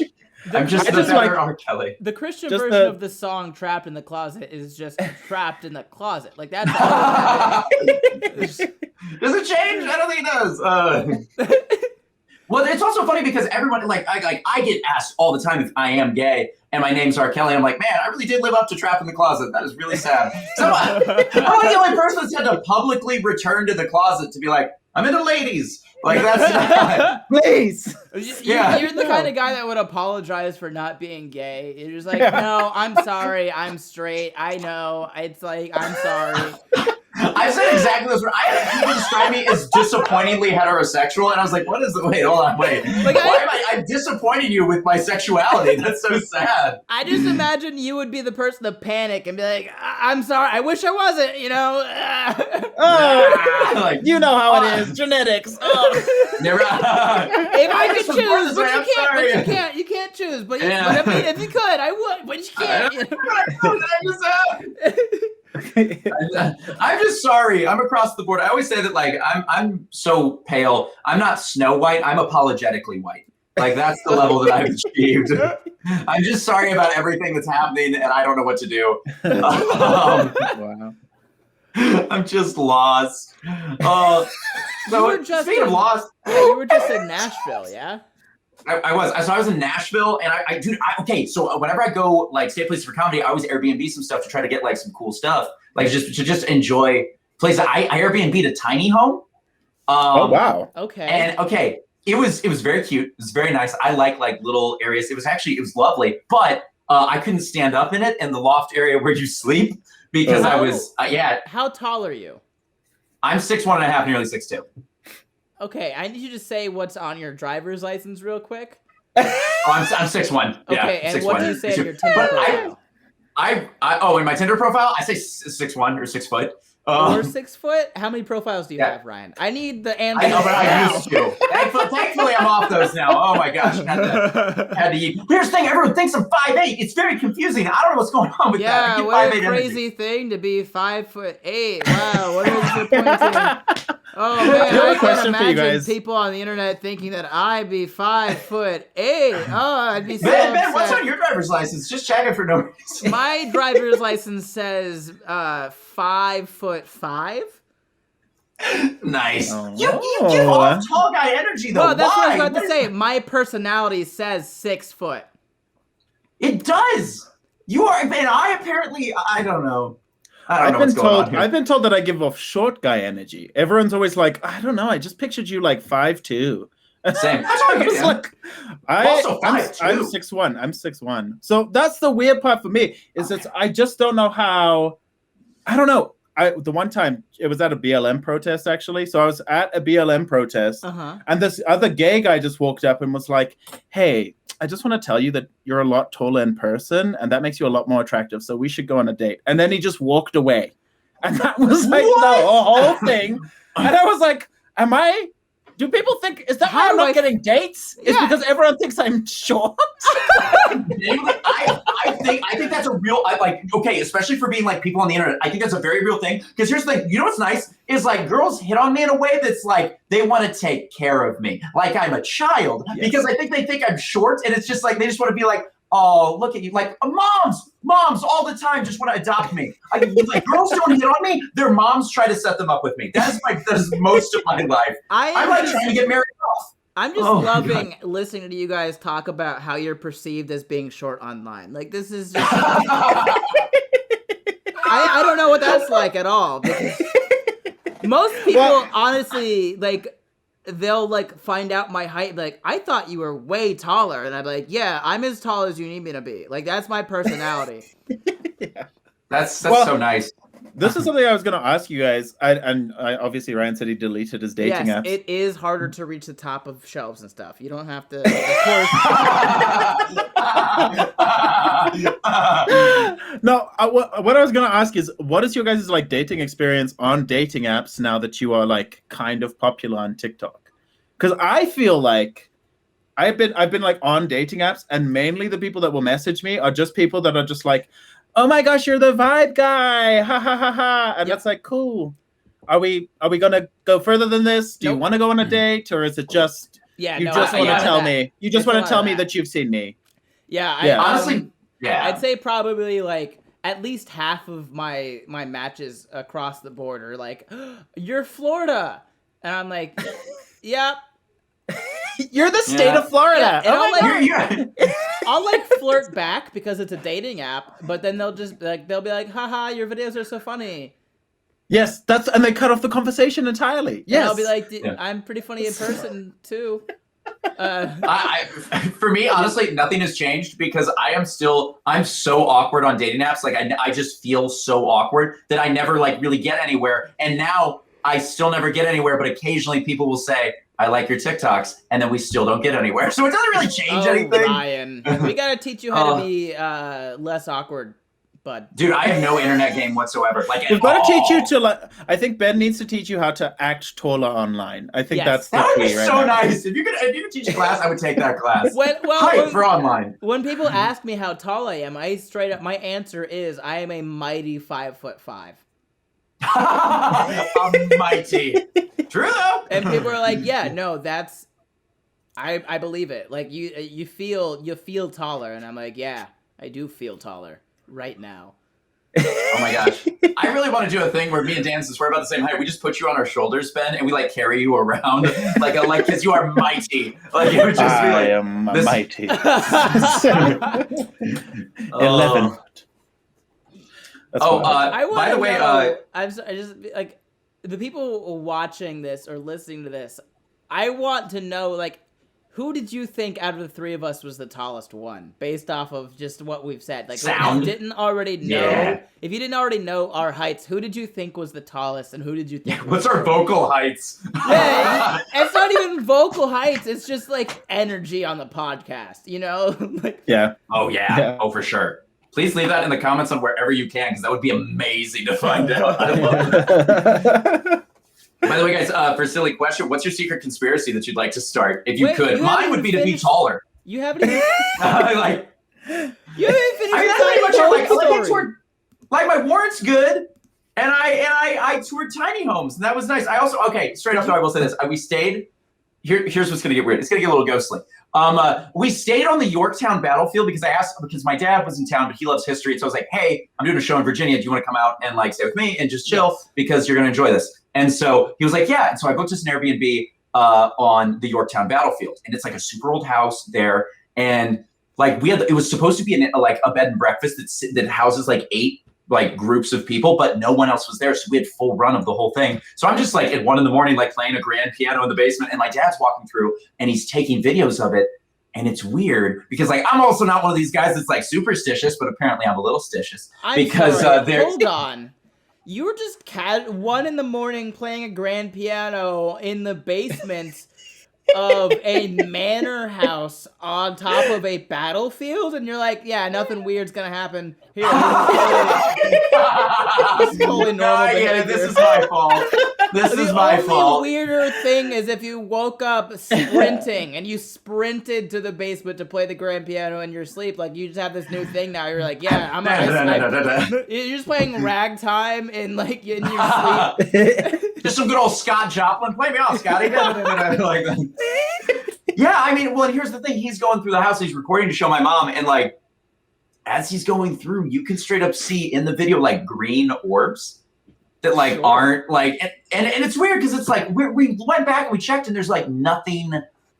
I'm just the better R. Kelly.
The Christian version of the song "Trapped in the Closet" is just "Trapped in the Closet." Like that's. All
does it change? I don't think it does. Well, it's also funny because everyone I get asked all the time if I am gay and my name's R. Kelly. I'm like, man, I really did live up to Trapped in the Closet. That is really sad. So I'm like the only person that's had to publicly return to the closet to be like, I'm into ladies. Like that's not...
Please.
You're the kind of guy that would apologize for not being gay. You're just like, no, I'm sorry, I'm straight. I know. It's like, I'm sorry.
I've said exactly this. I had people describe me as disappointingly heterosexual, and I was like, "What is the? Wait, hold on, wait. Like, why am I? I'm disappointing you with my sexuality. That's so sad."
I just imagine you would be the person to panic and be like, "I'm sorry. I wish I wasn't." You know.
Like, you know how it is. Genetics.
If I could choose, but you can't. But you can't. You can't choose. But, if you could, I would. But you can't.
I'm just sorry. I'm across the board. I always say that I'm so pale. I'm not Snow White. I'm apologetically white. Like that's the level that I've achieved. I'm just sorry about everything that's happening, and I don't know what to do.
Wow.
I'm just lost. Speaking of lost,
you were just in Nashville, yeah.
I was. So I was in Nashville, and okay. So whenever I go stay places for comedy, I always Airbnb some stuff to try to get some cool stuff, just enjoy places. I Airbnb'd a tiny home.
Oh wow.
Okay.
And It was very cute. It was very nice. I like little areas. It was lovely, but I couldn't stand up in it in the loft area where you sleep because I was
How tall are you?
I'm 6'1.5", nearly 6'2".
Okay, I need you to say what's on your driver's license real quick.
I'm 6'1". Yeah,
Okay, and
6'1".
what do you say on your Tinder profile?
In my Tinder profile, I say 6'1" or 6 foot.
Or 6 foot? How many profiles do you have, Ryan? I need the answer.
I know, but I used to. Thankfully, I'm off those now. Oh my gosh, had to eat. Here's the thing: everyone thinks I'm 5'8". It's very confusing. I don't know what's going on with that.
Yeah, what a crazy thing to be 5'8". Wow, what is the point? Oh man, I can't imagine people on the internet thinking that I'd be 5'8". Oh, I'd be so upset.
Ben, what's on your driver's license? Just checking for no reason.
My driver's license says 5'5".
Nice. You give off tall guy energy though.
Well, that's what I was about to say. My personality says 6 foot.
It does. You are, and I apparently, I don't know. I don't know what's going on here.
I've been told that I give off short guy energy. Everyone's always like, I don't know. I just pictured you like 5'2".
Same.
I'm 6'1". I'm 6'1". So that's the weird part for me is that I just don't know how. I don't know. The one time it was at a BLM protest actually. So I was at a BLM protest, and this other gay guy just walked up and was like, "Hey, I just want to tell you that you're a lot taller in person, and that makes you a lot more attractive. So we should go on a date." And then he just walked away, and that was like the whole thing. And I was like, do people think, is that why I'm not getting dates? Yeah. It's because everyone thinks I'm short?
I think that's a real, okay, especially for being like people on the internet, I think that's a very real thing. Because here's the thing, you know what's nice? Is like girls hit on me in a way that's like, they want to take care of me. Like I'm a child. Yes. Because I think they think I'm short, and it's just like, they just want to be like, oh, look at you. Like moms all the time just want to adopt me. Like girls don't hit on me. Their moms try to set them up with me. That is most of my life. I'm like trying to get married off.
I'm just loving listening to you guys talk about how you're perceived as being short online. Like this is just I don't know what that's like at all. Because most people honestly like they'll like find out my height, like, I thought you were way taller, and I'm like, yeah, I'm as tall as you need me to be. Like that's my personality.
Yeah. That's so nice.
This is something I was going to ask you guys. Obviously Ryan said he deleted his dating apps.
It is harder to reach the top of shelves and stuff. You don't have to.
Of course. No, what I was going to ask is, what is your guys' like dating experience on dating apps now that you are like kind of popular on TikTok? Because I feel like I've been like on dating apps, and mainly the people that will message me are just people that are just like, oh my gosh, you're the vibe guy, ha ha ha ha, and that's like, cool. Are we gonna go further than this? Do you want to go on a date, or is it just you just want to tell me? You just want to tell me that you've seen me?
Yeah.
Honestly,
I'd say probably like at least half of my matches across the board are like, you're Florida, and I'm like, yep.
You're the state of Florida.
Yeah, and I'll like flirt back because it's a dating app, but then they'll be like, haha, your videos are so funny.
Yes, and they cut off the conversation entirely. Yes.
And I'll be like, I'm pretty funny in person too.
For me, honestly, nothing has changed because I'm so awkward on dating apps. Like I just feel so awkward that I never like really get anywhere. And now I still never get anywhere, but occasionally people will say, I like your TikToks, and then we still don't get anywhere. So it doesn't really change anything.
Ryan, we gotta teach you how to be less awkward, bud.
Dude, I have no internet game whatsoever. Like,
we've got to teach you to like. I think Ben needs to teach you how to act taller online. I think that's the key.
That would be so nice. If you could teach a class, I would take that class. For online.
When people ask me how tall I am, my answer is I am a mighty 5'5".
Mighty. True though.
And people are like, yeah, no, that's I believe it. Like you feel taller, and I'm like, yeah, I do feel taller right now.
Oh my gosh. I really want to do a thing where me and Dan, since we're about the same height, we just put you on our shoulders, Ben, and we like carry you around like because you are mighty. Like it would just be like, I
am mighty. 11.
By the way,
I just like the people watching this or listening to this. I want to know, like, who did you think out of the three of us was the tallest one, based off of just what we've said? Like,
Sound.
if you didn't already know,
Yeah.
if you didn't already know our heights, who did you think was the tallest, and who did you think?
What's our vocal heights?
Yeah, it's not even vocal heights. It's just like energy on the podcast, you know? Like,
Yeah.
Oh yeah.
Yeah.
Oh for sure. Please leave that in the comments on wherever you can, because that would be amazing to find out. I love that. By the way, guys, for silly question, what's your secret conspiracy that you'd like to start? If you
Wait,
could,
you
mine
haven't
would be to be
finished-
taller.
you haven't even,
Like,
you haven't finished
I mean, that's
your
pretty much it.
tiny
Like,
home
I
story.
toured, like my warrant's good, and I toured tiny homes, and that was nice. I also straight off though, I will say this: we stayed. Here's what's gonna get weird. It's gonna get a little ghostly. We stayed on the Yorktown battlefield because my dad was in town, but he loves history. So I was like, hey, I'm doing a show in Virginia. Do you want to come out and like stay with me and just chill because you're gonna enjoy this? And so he was like, yeah. And so I booked us an Airbnb on the Yorktown battlefield, and it's like a super old house there. And like it was supposed to be a bed and breakfast that houses like 8 like groups of people, but no one else was there, so we had full run of the whole thing. So I'm just like at 1 a.m, like playing a grand piano in the basement, and my dad's walking through and he's taking videos of it. And it's weird because like I'm also not one of these guys that's like superstitious, but apparently I'm a little stitious because
Hold on. You were just 1 a.m. playing a grand piano in the basement of a manor house on top of a battlefield, and you're like, yeah, nothing weird's gonna happen here. This is totally normal behavior.
This is my fault. This is my fault.
The only weirder thing is if you woke up sprinting and you sprinted to the basement to play the grand piano in your sleep. Like, you just have this new thing now. You're like, yeah, I'm you're just playing ragtime in your sleep.
Just some good old Scott Joplin. Play me off, Scotty. Like that. Yeah, I mean, well, and here's the thing. He's going through the house. He's recording to show my mom. And, like, as he's going through, you can straight up see in the video, like, green orbs that, like, aren't, like, and it's weird because it's like, we went back and we checked and there's, like, nothing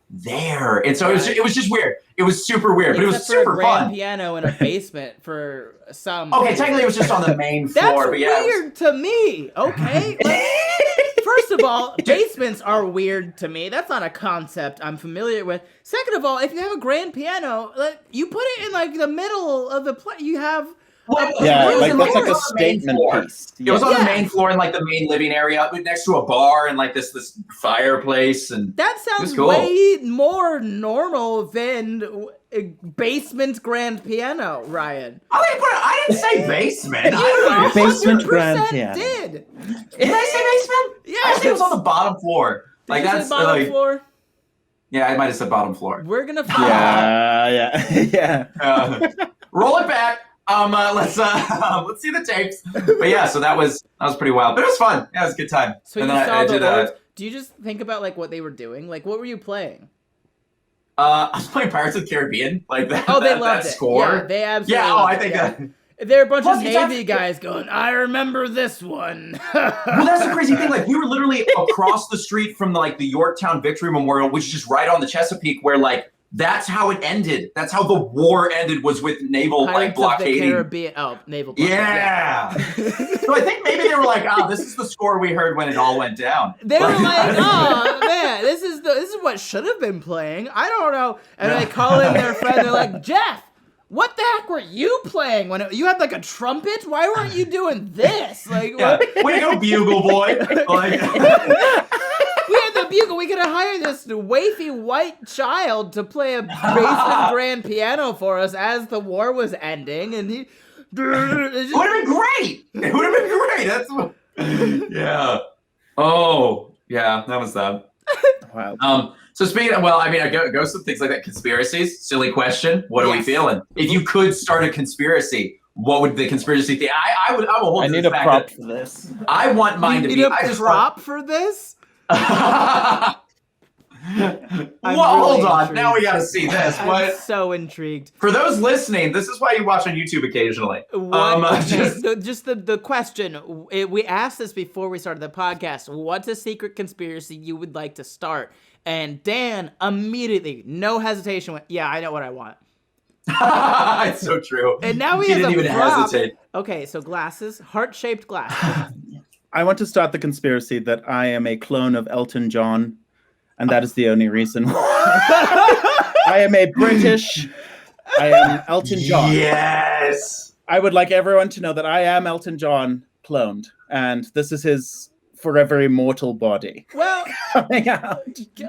there. And so it was just weird. It was super weird, but it was super
a grand
fun.
Piano in a basement for some.
Okay, technically it was just on the main floor,
That's
but yeah.
weird to me. Okay. First of all, basements are weird to me. That's not a concept I'm familiar with. Second of all, if you have a grand piano, you put it in like the middle of the place. You have.
Yeah, like that's like a
on the main
statement
floor.
piece.
It was on the main floor in like the main living area, next to a bar and like this fireplace, and
that sounds
cool.
way more normal than basement grand piano, Ryan.
I didn't say basement. I don't know.
Basement
100%
grand piano.
Did
Did I say basement?
Yeah,
I think it was on the bottom floor. Like that's
bottom
like,
floor.
yeah, I might have said bottom floor.
We're gonna
Yeah.
Roll it back. Let's see the tapes. But yeah, so that was pretty wild, but it was fun. Yeah, it was a good time.
So
and
you
then
saw
I
the
did
words. Do you just think about like what they were doing? Like, what were you playing?
I was playing Pirates of the Caribbean. Like that.
Oh, they
that
loved it.
score.
Yeah, they absolutely.
Yeah. Oh,
loved
I
it.
think
Yeah.
that.
They're a bunch
Plus,
of
you
Navy
have-
guys going, I remember this one.
Well, that's the crazy thing. Like, we were literally across the street from the Yorktown Victory Memorial, which is just right on the Chesapeake, where like that's how it ended. That's how the war ended, was with naval
Pirates
blockading.
of the Caribbean. Oh, naval blockade.
Yeah. So I think maybe they were like, this is the score we heard when it all went down.
They were like, oh man, this is what should have been playing. I don't know. And they call in their friend. They're like, Jeff, what the heck were you playing when you had like a trumpet? Why weren't you doing this? Like,
Yeah. Way to go, bugle boy. Like,
we had the bugle. We could have hired this wafy white child to play a basement grand piano for us as the war was ending, and he.
it would have been great. It would have been great. That's what. Yeah. Oh, yeah. That was that.
Wow.
So speaking of, well, I mean, I go some things like that. Conspiracies. Silly question. What are we feeling? If you could start a conspiracy, what would the conspiracy be? I will hold.
I
to
need
the
a
fact
prop
that
for this.
I want mine to
You
be.
need
I
a
just
prop for this?
Well,
really
hold on.
intrigued.
Now we got to see this.
I'm
What?
so intrigued.
For those listening, this is why you watch on YouTube occasionally.
Just the question. We asked this before we started the podcast. What's a secret conspiracy you would like to start? And Dan immediately, no hesitation, went, yeah, I know what I want.
It's so true.
And now we
He
have
didn't
a
even
prop.
hesitate.
Okay, so glasses, heart-shaped glasses.
I want to start the conspiracy that I am a clone of Elton John, and that is the only reason. I am a British. I am Elton John.
Yes.
I would like everyone to know that I am Elton John cloned, and this is his forever immortal body.
Well,
coming out.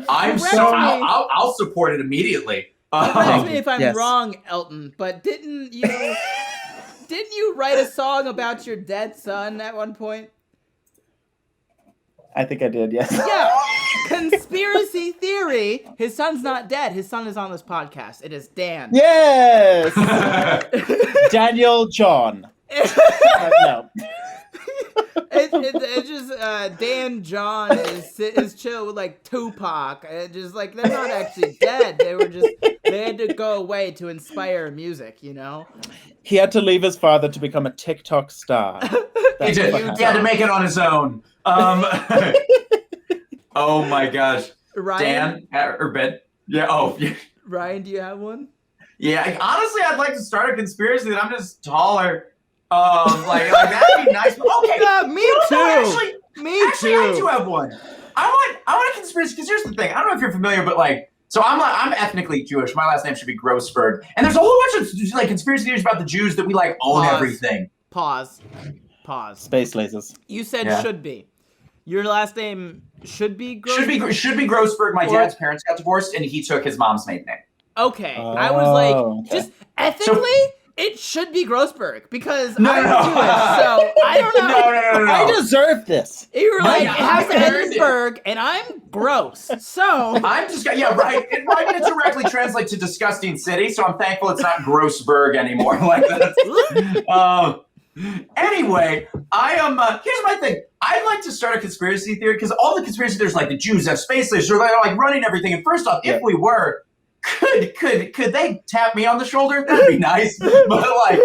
I'll support it immediately.
Correct me if I'm
yes.
wrong, Elton, but didn't you write a song about your dead son at one point?
I think I did, yes.
Yeah. Conspiracy theory. His son's not dead. His son is on this podcast. It is Dan.
Yes! Daniel John. No.
It's just Dan John is chill with like Tupac. Just like they're not actually dead. They had to go away to inspire music, you know?
He had to leave his father to become a TikTok star.
He did. He had to make it on his own. Oh my gosh.
Ryan?
Dan or Ben? Yeah. Oh. Yeah.
Ryan, do you have one?
Yeah. Honestly, I'd like to start a conspiracy that I'm just taller. Like that'd be nice. Okay.
Yeah, me too.
Actually,
too.
I do have one. I want a conspiracy because here's the thing. I don't know if you're familiar, but like, so I'm ethnically Jewish. My last name should be Grossberg, and there's a whole bunch of like conspiracy theories about the Jews that we like own everything.
Pause.
Space lasers.
You said should be. Your last name should be
Grossberg? Should be Grossberg. My dad's parents got divorced, and he took his mom's maiden name.
Okay. I was like, just ethically, it should be Grossberg because I'm Jewish, so I don't know.
No.
I deserve this.
You were like, it has to end in Berg, and I'm gross. So
I'm just right. It might directly translate to disgusting city, so I'm thankful it's not Grossberg anymore. Like that. Anyway, I am. Here's my thing. I'd like to start a conspiracy theory because all the conspiracy theories, like the Jews have space lasers, they're like running everything. And first off, if we were, could they tap me on the shoulder? That'd be nice. But like,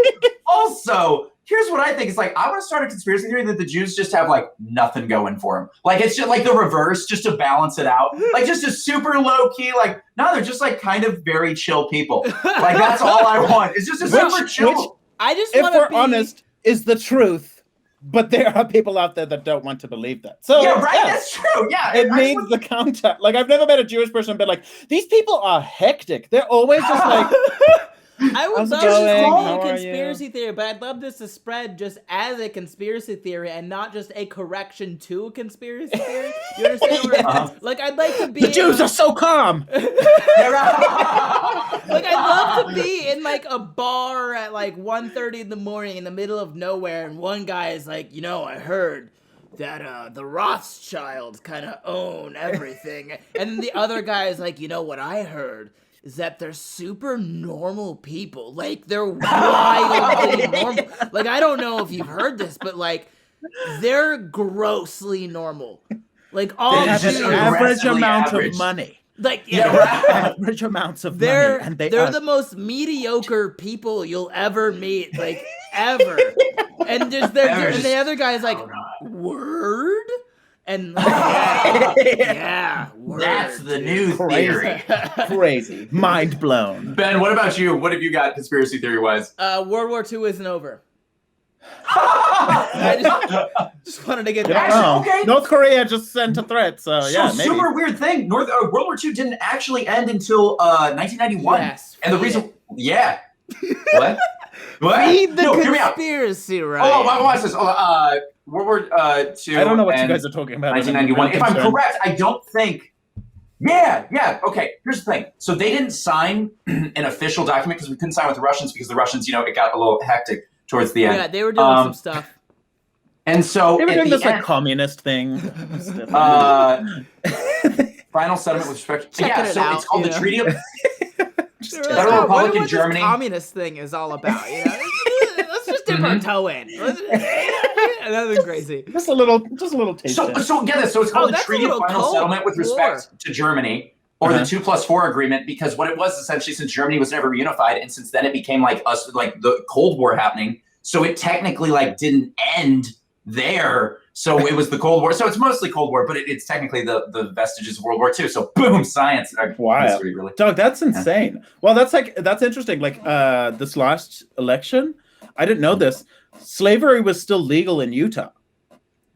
also, here's what I think. It's like I want to start a conspiracy theory that the Jews just have like nothing going for them. Like it's just like the reverse, just to balance it out. Like just a super low key. Like no, they're just like kind of very chill people. Like that's all I want. It's just a super chill.
I just
if we're honest, is the truth, but there are people out there that don't want to believe that. So
that's true. Yeah,
it needs the counter. Like I've never met a Jewish person been like, these people are hectic. They're always just like.
I would love to call it a conspiracy theory, but I'd love this to spread just as a conspiracy theory and not just a correction to a conspiracy theory. You understand what I'm saying? Like, I'd like to be...
The Jews are so calm!
Like, I'd love to be in, like, a bar at, like, 1:30 in the morning in the middle of nowhere, and one guy is like, I heard that the Rothschilds kind of own everything. And then the other guy is like, what I heard is that they're super normal people. Like, they're wildly normal. Like, I don't know if you've heard this, but, like, they're grossly normal. Like, all
they have an average amount of money.
Like,
average amounts of money. And
they're the most mediocre people you'll ever meet, like, ever. And the other guy's like, word? And word.
That's the new theory.
Crazy. Mind blown.
Ben, what about you? What have you got conspiracy theory wise?
World War II isn't over. I just wanted to get that.
Okay.
North Korea just sent a threat, so maybe.
Super weird thing. World War II didn't actually end until 1991.
Yes.
And the reason, What?
Read the conspiracy, right?
Oh, watch this. World War II.
I don't know what you guys are talking about.
1991. If I'm correct, I don't think. Yeah. Okay. Here's the thing. So they didn't sign an official document because we couldn't sign with the Russians because the Russians, it got a little hectic towards the end.
Yeah, they were doing some stuff.
And so
they were doing this like communist thing.
Final settlement with respect. It's called the Treaty of
Federal Republic in Germany. This communist thing is all about. Let's just dip our toe in. Nothing crazy.
Just a little taste.
So get this. So it's called the Treaty of Final Settlement with respect to Germany, or the 2+4 agreement, because what it was essentially, since Germany was never reunified, and since then it became like the Cold War happening. So it technically didn't end there. So it was the Cold War. So it's mostly Cold War, but it's technically the vestiges of World War II. So boom, science.
Wow,
history, really.
Doug, that's insane. Yeah. Well, that's interesting. Like this last election, I didn't know this. Slavery was still legal in Utah.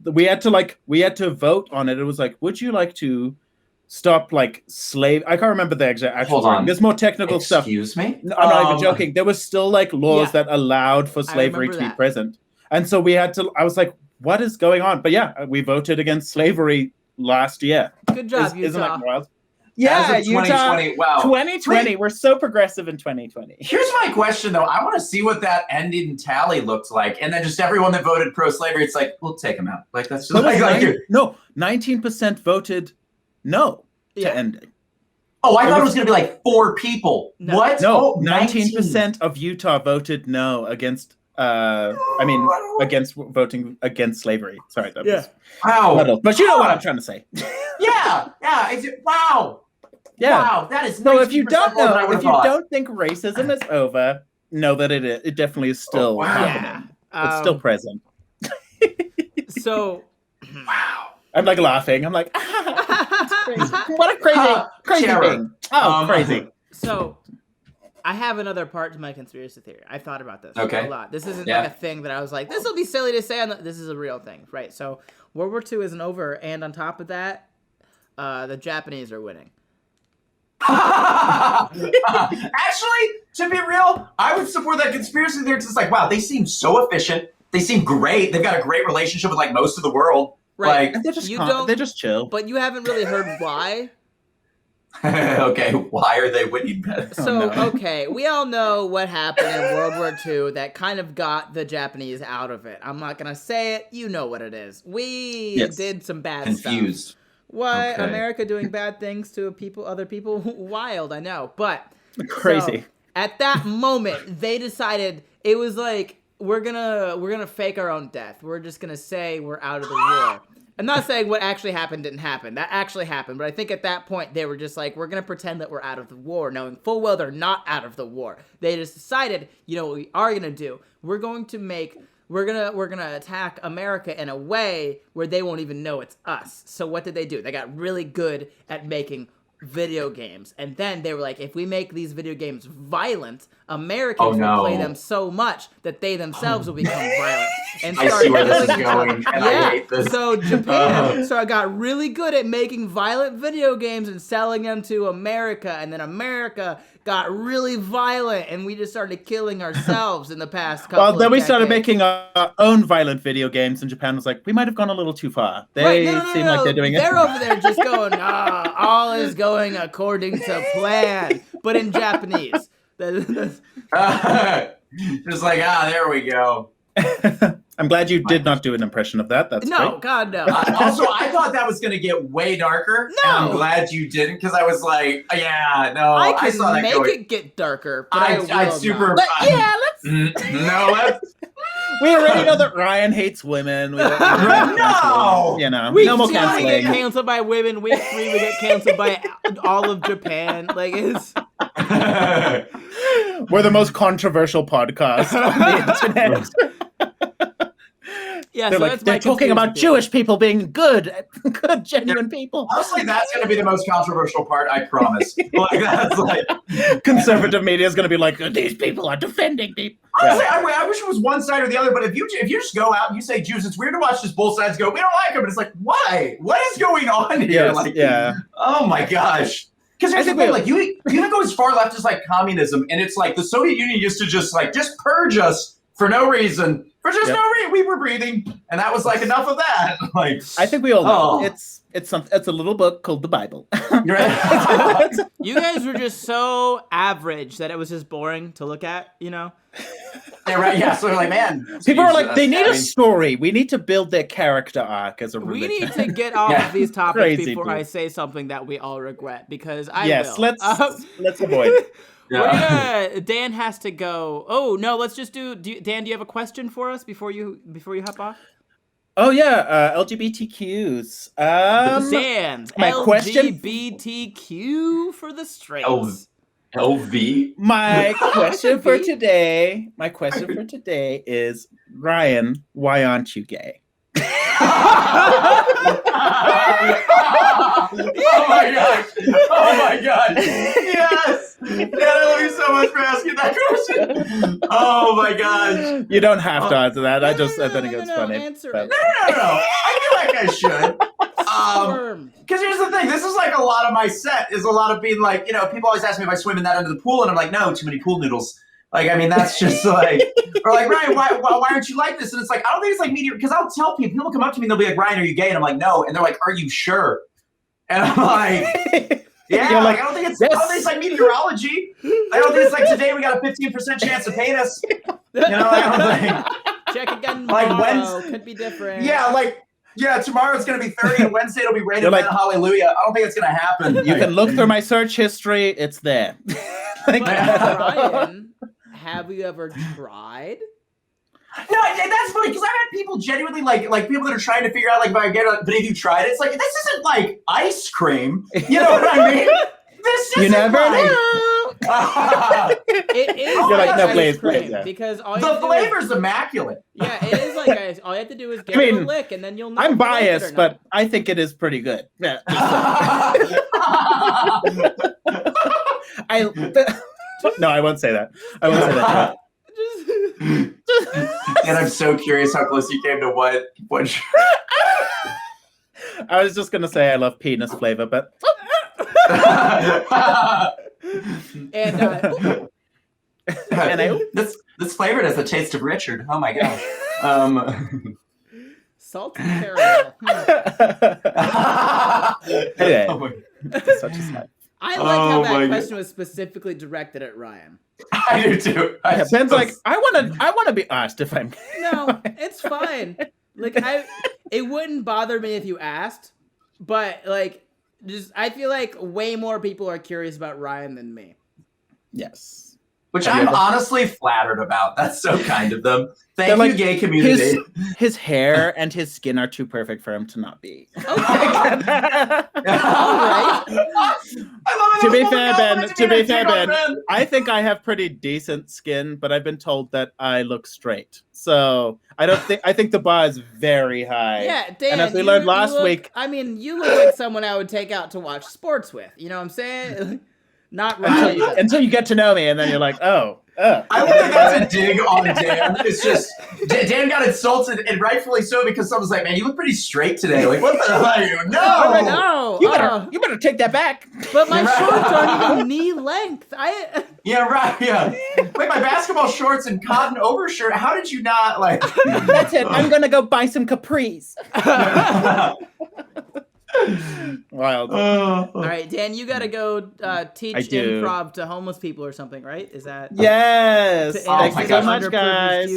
We had to vote on it. It was like, would you like to stop like slave. I can't remember the exact actual
Hold
word.
on.
There's more technical stuff.
Excuse me?
No, I'm not even joking. There was still like laws
Yeah.
that allowed for slavery
remember
to be
that.
present. And so we had to, I was like, what is going on? But yeah, we voted against slavery last year.
Good job,
Isn't
Utah.
that wild?
As
Yeah,
of 2020, wow.
2020. We're so progressive in 2020.
Here's my question, though. I want to see what that ending tally looked like. And then just everyone that voted pro-slavery, it's like, we'll take them out. Like, that's just
No, 19% voted no
Yeah.
to ending.
Oh, I thought it was going to be like 4 people.
No.
What?
No,
Oh,
19% of Utah voted no against, against voting against slavery. Sorry, that was
Wow.
muddled. But you know what I'm trying to say.
Yeah. Wow.
Yeah.
Wow. That is
So if you
19%
don't
more than I
know,
would've
if you
thought.
don't think racism is over, know that it definitely is still
wow.
happening. It's still present.
So,
Wow.
I'm like laughing. I'm like, what a crazy
Terror.
thing. Oh, crazy.
so I have another part to my conspiracy theory. I thought about this
Okay.
a lot. This isn't
Yeah.
like a thing that I was like, this will be silly to say. This is a real thing, right? So World War II isn't over, and on top of that, the Japanese are winning.
Actually, to be real, I would support that conspiracy theory because it's like, wow, they seem so efficient. They seem great. They've got a great relationship with like most of the world.
Right.
And they're just
You
calm.
don't-
They're just chill.
But you haven't really heard why.
Okay, why are they winning then?
So,
no.
okay, we all know what happened in World War II that kind of got the Japanese out of it. I'm not going to say it. You know what it is. We
Yes.
did some bad
Confused.
stuff. Why?
Okay.
America doing bad things to other people? Wild, I know. But
Crazy.
so, at that moment, they decided it was like, we're gonna fake our own death. We're just gonna say we're out of the war. I'm not saying what actually happened didn't happen. That actually happened. But I think at that point they were just like, we're gonna pretend that we're out of the war, knowing full well they're not out of the war. They just decided, you know what we are gonna do? We're gonna attack America in a way where they won't even know it's us. So what did they do? They got really good at making video games, and then they were like, if we make these video games violent, Americans will play them so much that they themselves will become violent and
I
start
see where this is
killing each other.
going, and I hate this.
So Japan got really good at making violent video games and selling them to America, and then America got really violent, and we just started killing ourselves in the past couple
Well, then
of
we started
decades.
making our own violent video games, and Japan was like, we might have gone a little too far. They
Right, no,
seem like they're doing it.
They're over there just going, all is going according to plan, but in Japanese.
Just like, there we go.
I'm glad you did not do an impression of that. That's
No,
great.
God, no.
Also, I thought that was going to get way darker.
No.
And I'm glad you didn't because I was like, yeah, no.
I
I saw
can
that
make
going.
it get darker, but I
I'd
will
super.
not.
Let's.
No, let's.
We already know that Ryan hates women. We don't
No!
You know,
Week
no more
2 we get
canceling.
canceled by women. Week 3 we get canceled by all of Japan. Like it's
We're the most controversial podcast on the internet.
yeah.
They're
So
like,
that's my
they're talking about
conspiracy theory.
Jewish people being good, genuine people.
Honestly, that's going to be the most controversial part, I promise. Like, that's like.
Conservative media is going to be like, these people are defending people.
Honestly, I wish it was one side or the other, but if you just go out and you say Jews, it's weird to watch just both sides go, we don't like them. And it's like, why? What is going on here?
Yes,
Like,
yeah.
oh my gosh. Because here's the
think
thing,
we-
like you even go as far left as like communism, and it's like the Soviet Union used to just purge us for no reason. For just no reason. We were breathing. And that was like enough of that. Like
I think we all know.
Oh.
It's a little book called the Bible.
right?
You guys were just so average that it was just boring to look at. You know.
Yeah, right. Yeah. So they're like, man.
People are like,
Jesus,
they need
I
a
mean,
story. We need to build their character arc as a
We
religion.
need to get off
Yeah.
of these topics
Crazy,
before
dude.
I say something that we all regret, because I
Yes,
will.
let's avoid it.
Dan has to go. Oh no, let's just do. Dan, do you have a question for us before you hop off?
Oh yeah, LGBTQs.
Dan,
my question-
LGBTQ for the straights.
LV.
My question for
LGBTQ.
today. My question for today is, Ryan, why aren't you gay?
Oh my gosh! Oh my god! Yes! Dan, I love you so much for asking that question. Oh my gosh!
You don't have to answer that. I think it's
no,
funny.
answer
but-
it.
No. I feel like I should.
Sperm.
Because here's the thing, this is like a lot of my set is a lot of being like, people always ask me if I swim in that under the pool, and I'm like, no, too many pool noodles. Like, I mean, that's just like, or like, Ryan, why aren't you like this? And it's like, I don't think it's like me, because I'll tell people come up to me and they'll be like, Ryan, are you gay? And I'm like, no. And they're like, are you sure? And I'm like, yeah, like, I don't think it's like meteorology. I don't think it's like today we got a 15% chance to paint us. I don't think.
Check again
like
tomorrow. Could be different.
Yeah, tomorrow it's going to be 30 and Wednesday it'll be raining like, hallelujah. I don't think it's going to happen.
You can look through my search history. It's there.
But Ryan, have you ever tried?
No, that's funny because I've had people genuinely like people that are trying to figure out like if I get it, but if you tried it, it's like this isn't like ice cream. You know what I mean? This isn't
you never
like,
know.
It is
You're like, no,
ice
please,
cream
yeah.
because all
the flavor's immaculate.
Yeah, it is like ice. All you have to do is give it a lick, and then you'll know.
I'm biased, but I think it is pretty good. Yeah. No, I won't say that. I won't say that.
And I'm so curious how close you came to what.
I was just gonna say I love penis flavor, but.
And
this flavored has the taste of Richard. Oh my gosh.
Salty caramel.
Anyway,
Oh
such a sight.
I like how that question was specifically directed at Ryan.
I do too.
Ben's like, I want to be asked if I'm.
No, it's fine. Like it wouldn't bother me if you asked, but like, I feel like way more people are curious about Ryan than me.
Yes.
Which I'm honestly flattered about. That's so kind of them. Thank you, gay community.
His hair and his skin are too perfect for him to not be.
Okay. All right.
To be fair, Ben, I think I have pretty decent skin, but I've been told that I look straight. So I think the bar is very high.
Yeah, Dan,
and as we learned last week,
I mean, you look like someone I would take out to watch sports with. You know what I'm saying? Not Ryan.
Until you get to know me, and then you're like, oh.
I don't think that's a dig on Dan. It's just Dan got insulted, and rightfully so, because someone's like, "Man, you look pretty straight today." Like, what the hell are you? No,
you better take that back.
But my shorts aren't even knee length.
Yeah, right. Yeah. Wait, my basketball shorts and cotton overshirt. How did you not like?
That's it. I'm gonna go buy some capris. Wild.
All right, Dan, you gotta go teach improv to homeless people or something, right? Is that
yes?
Thank you so
much, guys.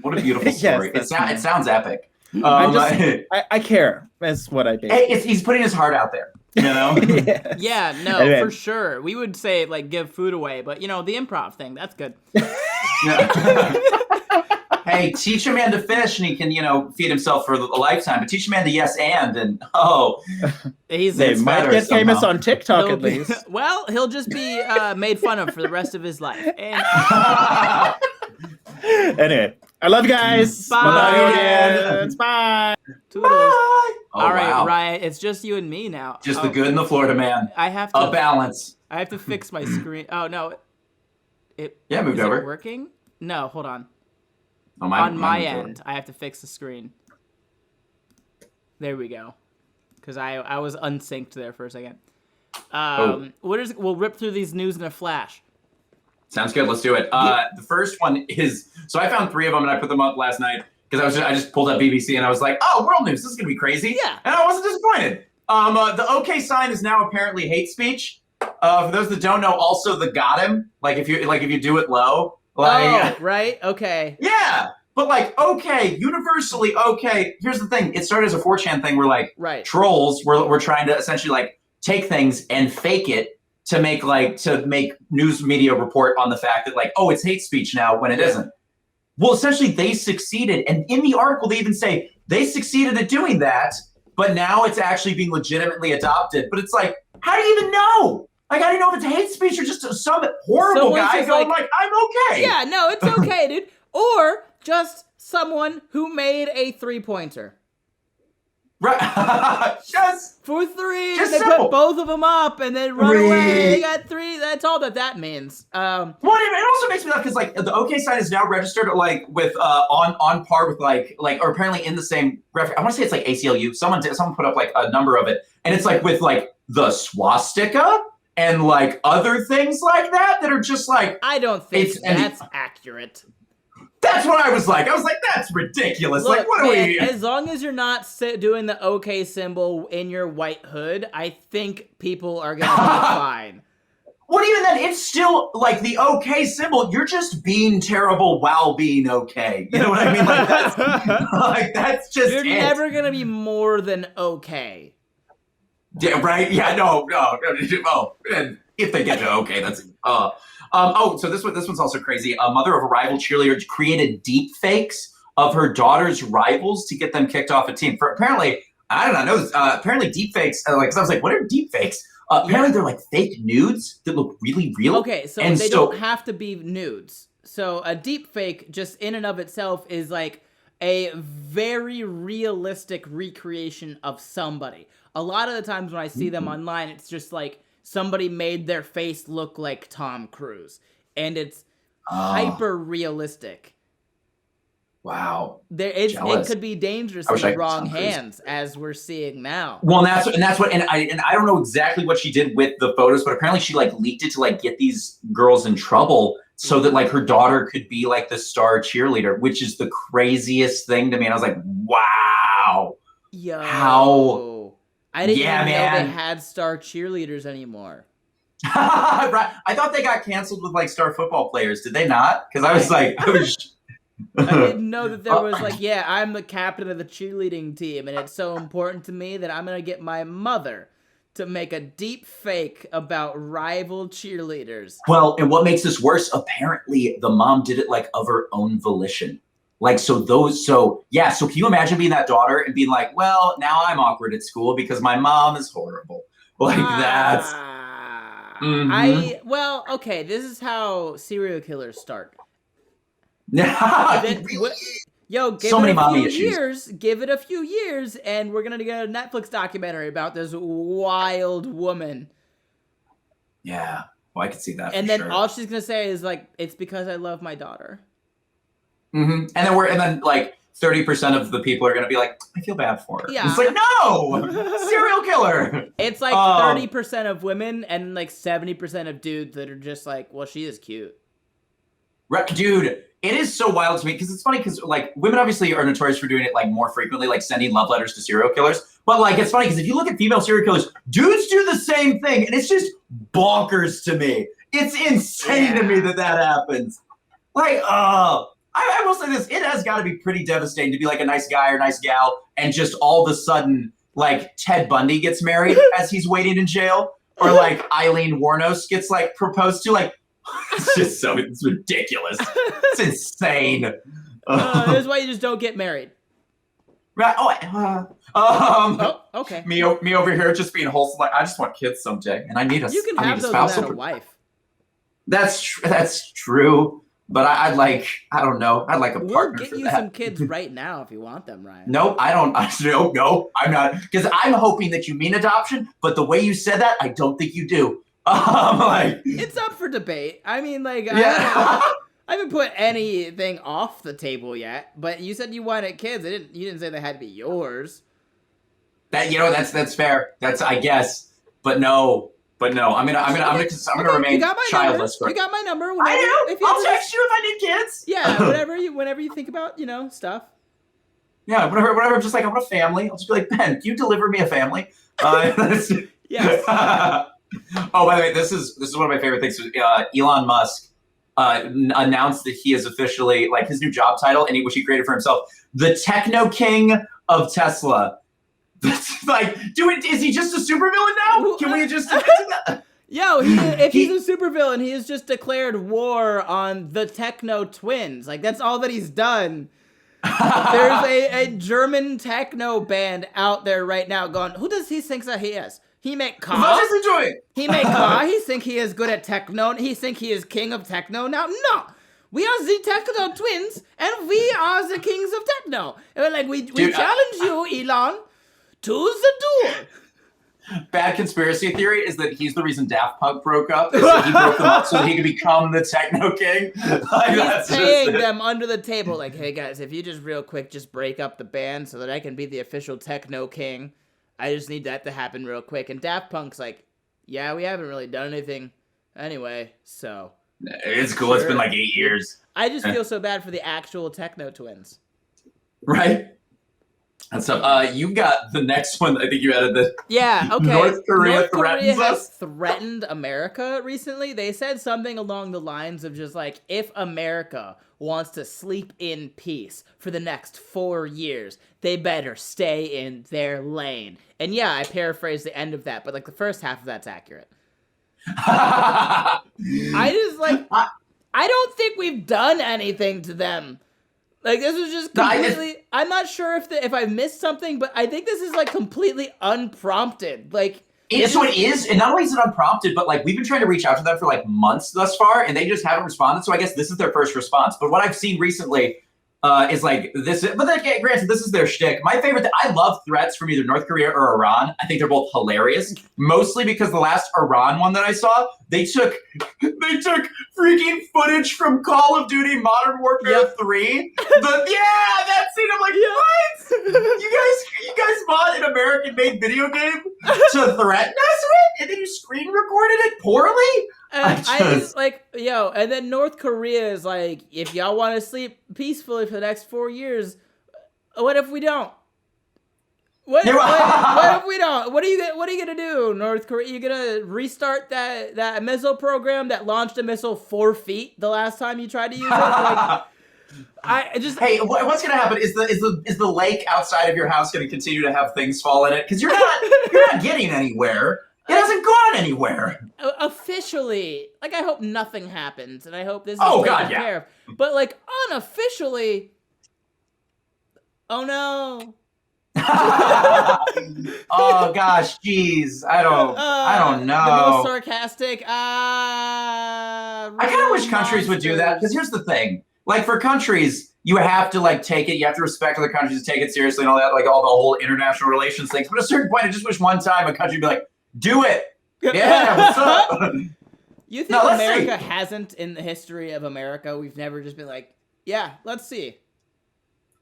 What a beautiful story.
Yes,
it sounds epic.
I care. That's what I think.
Hey, he's putting his heart out there. You know?
Yes.
Yeah, no,
anyway.
For sure. We would say like give food away, but the improv thing, that's good.
Hey, teach a man to fish, and he can, feed himself for a lifetime. But teach a man to yes and
they might get famous on TikTok at least.
Well, he'll just be made fun of for the rest of his life. And...
Anyway, I love you guys.
Bye.
Bye.
Toodles.
Bye.
All right, Ryan, it's just you and me now.
Just the good and the Florida man.
I have to
a balance.
I have to fix my screen. Oh no,
moved over.
It working? No, hold on.
On
my end, I have to fix the screen. There we go. Because I was unsynced there for a second. We'll rip through these news in a flash.
Sounds good. Let's do it. The first one is, so I found 3 of them and I put them up last night because I just pulled up BBC and I was like, oh, world news. This is gonna be crazy.
Yeah.
And I wasn't disappointed. The OK sign is now apparently hate speech. For those that don't know, also the got him. Like if you do it low. Like,
right. Okay.
Yeah. But okay, universally okay. Here's the thing. It started as a 4chan thing where trolls were trying to essentially take things and fake it to make news media report on the fact that it's hate speech now when it isn't. Well, essentially they succeeded. And in the article, they even say they succeeded at doing that, but now it's actually being legitimately adopted. But it's how do you even know? How do you know if it's hate speech or just some horrible guy going I'm okay?
Yeah, no, it's okay, dude. Or just someone who made a 3-pointer.
Right. Just
for 3.
Just
they
simple.
Put both of them up and then run away. They got 3. That's all that means.
Well, it also makes me laugh because the OK sign is now registered with on par with or apparently in the same. I want to say it's ACLU. Someone put up a number of it and it's like with like the swastika and like other things like that are just like,
I don't think that's accurate.
That's what I was like. I was like, that's ridiculous.
Look,
like, what are we?
As long as you're not doing the OK symbol in your white hood, I think people are gonna be fine.
Well, even then, it's still like the OK symbol. You're just being terrible while being okay. You know what I mean? Like that's just.
You're never gonna be more than okay.
Yeah. Right. Yeah. No. Oh, and if they get to okay, that's. So this one's also crazy. A mother of a rival cheerleader created deep fakes of her daughter's rivals to get them kicked off a team. For apparently, I did not know this. Apparently, deep fakes. Like, so I was like, what are deep fakes? Apparently, they're like fake nudes that look really real.
Okay, so they don't have to be nudes. So a deep fake, just in and of itself, is like a very realistic recreation of somebody. A lot of the times when I see them online, it's just like somebody made their face look like Tom Cruise, and it's hyper realistic.
Wow.
It could be dangerous in the wrong hands, as we're seeing now.
Well, and that's what I don't know exactly what she did with the photos, but apparently she like leaked it to like get these girls in trouble so that like her daughter could be like the star cheerleader, which is the craziest thing to me. And I was like, wow.
Yo.
How?
I didn't even know they had star cheerleaders anymore.
Right. I thought they got canceled with like star football players. Did they not? Because I was like,
I didn't know that there was like, I'm the captain of the cheerleading team, and it's so important to me that I'm going to get my mother to make a deep fake about rival cheerleaders.
Well, and what makes this worse, apparently the mom did it like of her own volition. Like, so can you imagine being that daughter and being like, well, now I'm awkward at school because my mom is horrible. Like that's...
Okay, this is how serial killers start.
Give
it a few years, and we're gonna get a Netflix documentary about this wild woman.
Yeah, well, I could see that.
And then all she's gonna say is like, "It's because I love my daughter."
Mm-hmm. And then like 30% of the people are gonna be like, "I feel bad for her." Yeah, it's like, no, serial killer.
It's like 30% of women and like 70% of dudes that are just like, "Well, she is cute."
Right, dude. It is so wild to me because it's funny because like women obviously are notorious for doing it like more frequently, like sending love letters to serial killers. But like it's funny because if you look at female serial killers, dudes do the same thing, and it's just bonkers to me. It's insane to me that happens. Like, I will say this: it has got to be pretty devastating to be like a nice guy or nice gal, and just all of a sudden, like Ted Bundy gets married as he's waiting in jail, or like Eileen Wuornos gets like proposed to, like. It's ridiculous. It's insane.
That's why you just don't get married.
Right.
Okay.
Me over here just being wholesome. Like, I just want kids someday, and I need a.
You can have those without a wife.
That's true. But I'd like, I don't know. I'd like a partner.
We'll get you some kids right now if you want them, Ryan.
No, I don't. No, I'm not. Because I'm hoping that you mean adoption, but the way you said that, I don't think you do. Like,
it's up for debate. I mean, like, I haven't put anything off the table yet. But you said you wanted kids. You didn't say they had to be yours.
That's fair. That's, I guess. But no. I'm gonna remain childless.
You got my number.
I do. I'll text you if I need kids.
Yeah, whenever you think about stuff.
Yeah, whenever I'm just like, I want a family. I'll just be like, Ben, can you deliver me a family?
Yes.
Oh, by the way, this is one of my favorite things. Elon Musk announced that he is officially, like, his new job title, and which he created for himself, the Techno King of Tesla. Like, is he just a supervillain now? Can we just that?
Yo, if he's a supervillain, he has just declared war on the Techno Twins. Like, that's all that he's done. There's a German techno band out there right now going, who does he think that he is? He make car.
What is he doing?
He make car. He think he is good at techno. He think he is king of techno. Now, no. We are the Techno Twins, and we are the kings of techno. And we're like, we challenge you, Elon, to the duel.
Bad conspiracy theory is that he's the reason Daft Punk broke up. Is that he broke them up so that he could become the techno king. Like,
he's paying them under the table. Like, hey guys, if you just real quick just break up the band so that I can be the official techno king. I just need that to happen real quick. And Daft Punk's like, yeah, we haven't really done anything anyway, so.
It's cool. Sure. It's been like 8 years.
I just feel so bad for the actual techno twins.
Right? And so you got the next one. I think you added the
okay.
North Korea
has threatened America recently. They said something along the lines of just like, if America wants to sleep in peace for the next 4 years, they better stay in their lane. And yeah, I paraphrased the end of that, but like the first half of that's accurate. I don't think we've done anything to them. Like, this was just completely... I'm not sure if I missed something, but I think this is, like, completely unprompted. Like...
So it is, and not only is it unprompted, but, like, we've been trying to reach out to them for, like, months thus far, and they just haven't responded, so I guess this is their first response. But what I've seen recently is, like, this... But then, granted, this is their shtick. My favorite... I love threats from either North Korea or Iran. I think they're both hilarious, mostly because the last Iran one that I saw, they took freaking footage from Call of Duty Modern Warfare 3. That scene, I'm like, what? You guys bought an American-made video game to threaten us with, and then you screen recorded it poorly?
I just like, and then North Korea is like, if y'all want to sleep peacefully for the next 4 years, what if we don't? What if we don't? What are you gonna do, North Korea? You gonna restart that missile program that launched a missile 4 feet the last time you tried to use it? Like,
Hey, what's gonna happen? Is the lake outside of your house gonna continue to have things fall in it? Because you're not getting anywhere. It hasn't gone anywhere.
Officially, like, I hope nothing happens, and I hope this is taken care of. But like, unofficially, oh no.
Oh gosh, jeez, I don't know.
The most sarcastic.
I kind of wish countries would do that, because here's the thing: like, for countries, you have to like take it. You have to respect other countries and take it seriously and all that, like all the whole international relations things. But at a certain point, I just wish one time a country would be like, "Do it, yeah, what's up?"
You think America hasn't, in the history of America, we've never just been like, "Yeah, let's see."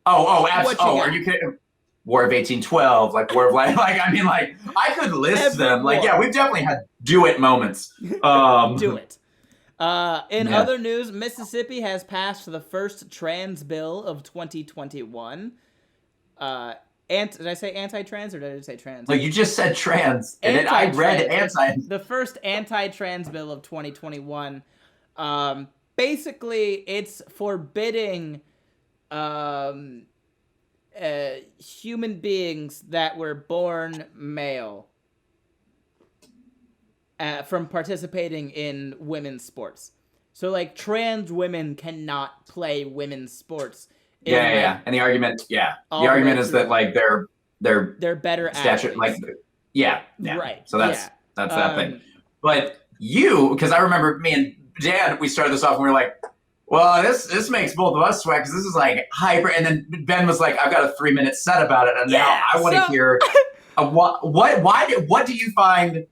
Absolutely. Are you kidding? War of 1812, like War of Life. Like, I mean, like, I could list them. Like, yeah, we've definitely had do it moments.
Do it. In other news, Mississippi has passed the first trans bill of 2021. Did I say anti-trans or did I say trans?
No, you just said trans, and I read anti.
The first anti-trans bill of 2021. Basically, it's forbidding human beings that were born male from participating in women's sports. So, like, trans women cannot play women's sports.
And the argument, the argument is that, like, they're
better athletes.
Like, right. So that's that thing. But because I remember me and Dan, we started this off and we were like, well, this makes both of us sweat because this is like hyper. And then Ben was like, I've got a 3-minute set about it, and now I want to hear what do you find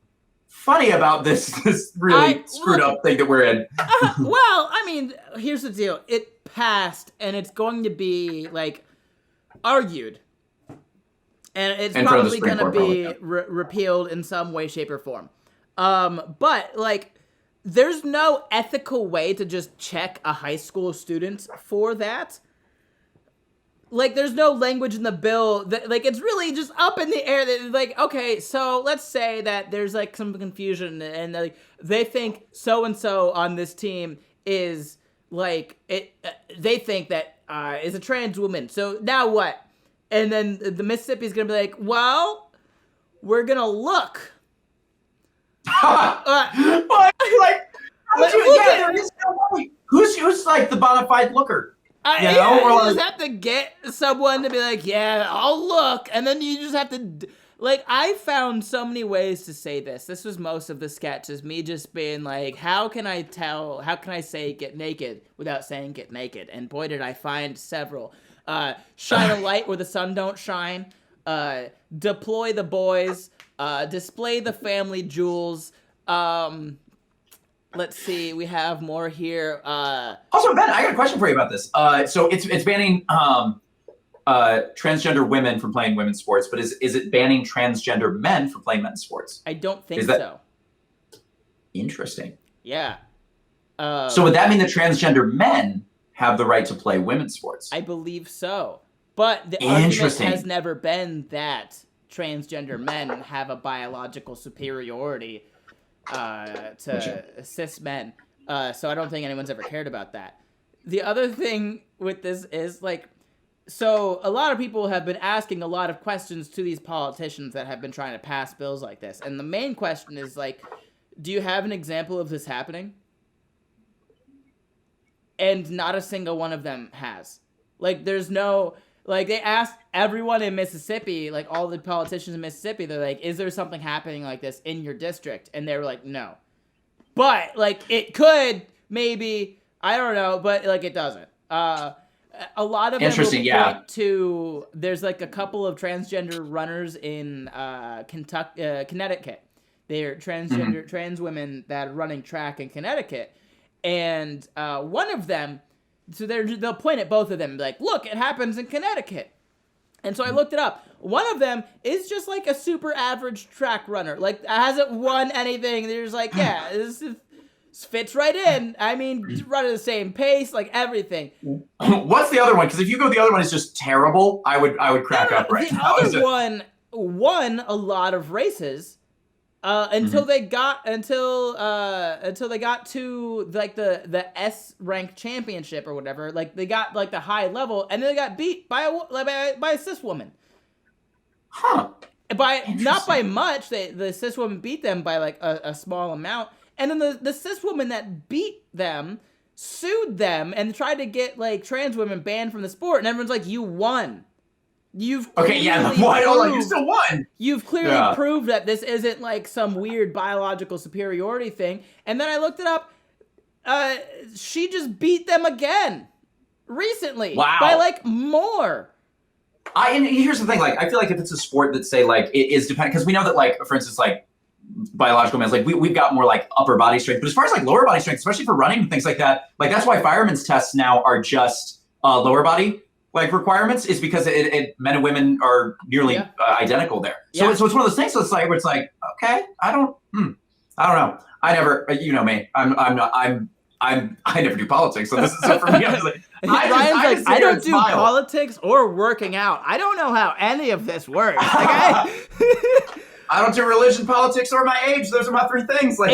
funny about this really screwed up thing that we're in?
Well, I mean, here's the deal: it passed, and it's going to be like argued, and it's probably going to be repealed in some way, shape, or form. But like, there's no ethical way to just check a high school student for that. Like, there's no language in the bill that, like, it's really just up in the air that, like, okay, so let's say that there's, like, some confusion and, like, they think so-and-so on this team is, like, they think that is a trans woman. So now what? And then the Mississippi's gonna be like, well, we're gonna look.
Who's like the bona fide looker?
You just have to get someone to be like, yeah, I'll look, and then you just have to, like, I found so many ways to say this. This was most of the sketch, is me just being like, how can I say get naked without saying get naked? And boy, did I find several. Shine a light where the sun don't shine. Deploy the boys. Display the family jewels. Let's see, we have more here.
Also, Ben, I got a question for you about this. So it's banning transgender women from playing women's sports, but is it banning transgender men from playing men's sports?
I don't think so.
Interesting.
Yeah.
So would that mean that transgender men have the right to play women's sports?
I believe so. But the argument has never been that transgender men have a biological superiority to cis men. So I don't think anyone's ever cared about that. The other thing with this is, like, so a lot of people have been asking a lot of questions to these politicians that have been trying to pass bills like this. And the main question is, like, do you have an example of this happening? And not a single one of them has. Like, there's no... Like, they asked everyone in Mississippi, like, all the politicians in Mississippi, they're like, is there something happening like this in your district? And they were like, no. But, like, it could, maybe, I don't know, but, like, it doesn't. A lot of them will point to, there's, like, a couple of transgender runners in Connecticut. They're transgender, trans women that are running track in Connecticut. And one of them... So they'll point at both of them and be like, look, it happens in Connecticut. And so I looked it up. One of them is just like a super average track runner. Like, hasn't won anything. They're just like, yeah, this fits right in. I mean, run at the same pace, like everything.
What's the other one? Because if you go the other one is just terrible, I would crack up right now.
The other one won a lot of races. Until they got to like the S rank championship or whatever, like they got like the high level, and then they got beat by a cis woman.
Huh?
Not by much. The cis woman beat them by like a small amount, and then the cis woman that beat them sued them and tried to get like trans women banned from the sport, and everyone's like, you won. You still won. You've clearly proved that this isn't like some weird biological superiority thing. And then I looked it up. She just beat them again recently.
Wow.
By like more.
And here's the thing, like, I feel like if it's a sport that, say, like, it is dependent, because we know that, like, for instance, like, biological men, like, we've got more, like, upper body strength. But as far as, like, lower body strength, especially for running and things like that, like, that's why firemen's tests now are just lower body like requirements, is because men and women are nearly identical there. So it's one of those things. So it's like, where it's like, okay, I don't know. I never, you know me. I never do politics. So this is so for me. I'm like,
I don't do politics or working out. I don't know how any of this works. Like,
I don't do religion, politics, or my age. Those are my three things. Like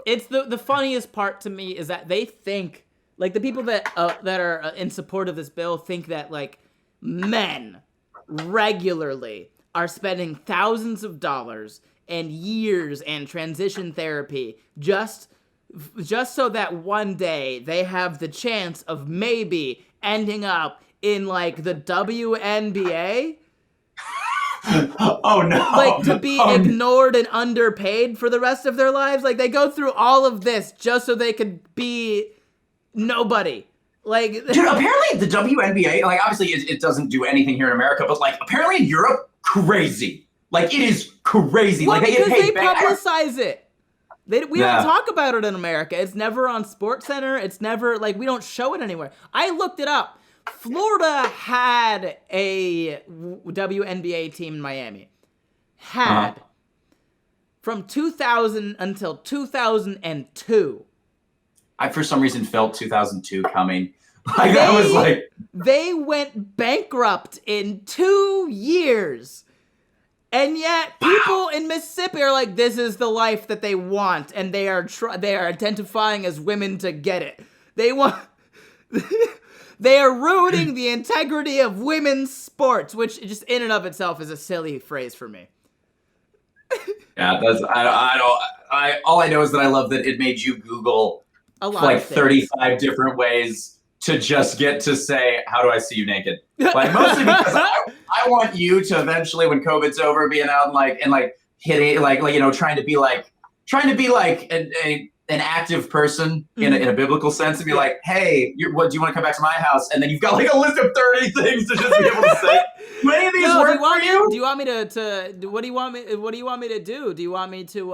it's the funniest part to me is that they think. Like, the people that are in support of this bill think that, like, men regularly are spending thousands of dollars and years and transition therapy just so that one day they have the chance of maybe ending up in, like, the WNBA.
Oh, no.
Like, to be ignored and underpaid for the rest of their lives. Like, they go through all of this just so they could be... nobody. Like,
dude, apparently the WNBA, like, obviously it doesn't do anything here in America, but like apparently in Europe, crazy. Like, it is crazy.
Well,
like,
because they publicize it. We don't talk about it in America. It's never on SportsCenter. It's never, like, we don't show it anywhere. I looked it up. Florida had a WNBA team in Miami. From 2000 until 2002.
I, for some reason, felt 2002 coming. Like, I was like...
They went bankrupt in 2 years. And yet, people in Mississippi are like, this is the life that they want. And they are identifying as women to get it. They are ruining the integrity of women's sports, which just in and of itself is a silly phrase for me.
Yeah, that's... all I know is that I love that it made you Google...
a lot
like
of
35 different ways to just get to say, how do I see you naked? Like, mostly because I want you to eventually, when COVID's over, being out and hitting, like, you know, trying to be like a an active person in a biblical sense and be like, hey, what do you want to come back to my house? And then you've got like a list of 30 things to just be able to say. Do any of these work for you?
Do you want me to what do you want me to do? Do you want me to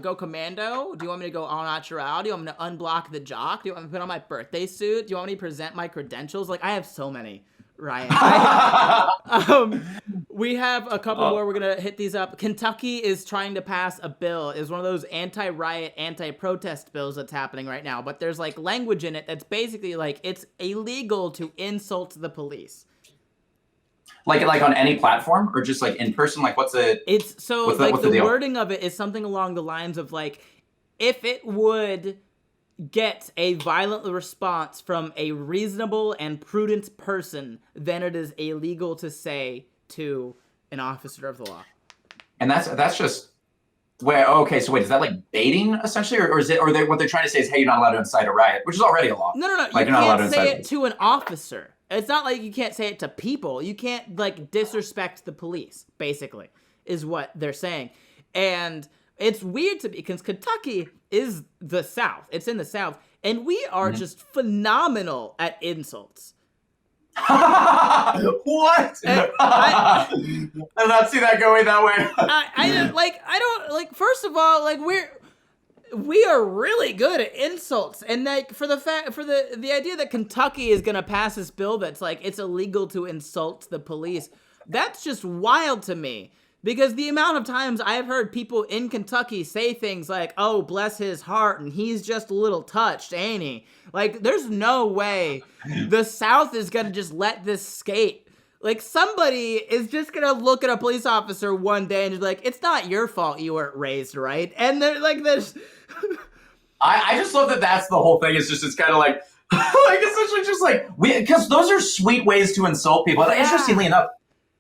go commando? Do you want me to go au natural? Do you want me to unblock the jock? Do you want me to put on my birthday suit? Do you want me to present my credentials? Like, I have so many. Ryan. We have a couple more. We're going to hit these up. Kentucky is trying to pass a bill. It's one of those anti-riot, anti-protest bills that's happening right now. But there's like language in it that's basically like it's illegal to insult the police.
Like on any platform or just like in person? Like what's it?
It's so like the wording of it is something along the lines of like, if it would get a violent response from a reasonable and prudent person, then it is illegal to say to an officer of the law.
And that's just where okay. So wait, is that like baiting essentially, or is it? Or what they're trying to say is, hey, you're not allowed to incite a riot, which is already a law.
No.
Like
you can't say it to an officer. It's not like you can't say it to people. You can't like disrespect the police. Basically, is what they're saying, and it's weird to me because Kentucky is the South. It's in the South. And we are just phenomenal at insults.
What? I did not see that going that way.
First of all, like we are really good at insults. And like for the idea that Kentucky is gonna pass this bill that's like it's illegal to insult the police, that's just wild to me. Because the amount of times I've heard people in Kentucky say things like, oh, bless his heart, and he's just a little touched, ain't he? Like, there's no way the South is going to just let this skate. Like, somebody is just going to look at a police officer one day and be like, it's not your fault you weren't raised right. And they're like, there's...
I just love that that's the whole thing. It's kind of like essentially just like, because those are sweet ways to insult people. Yeah. Interestingly enough,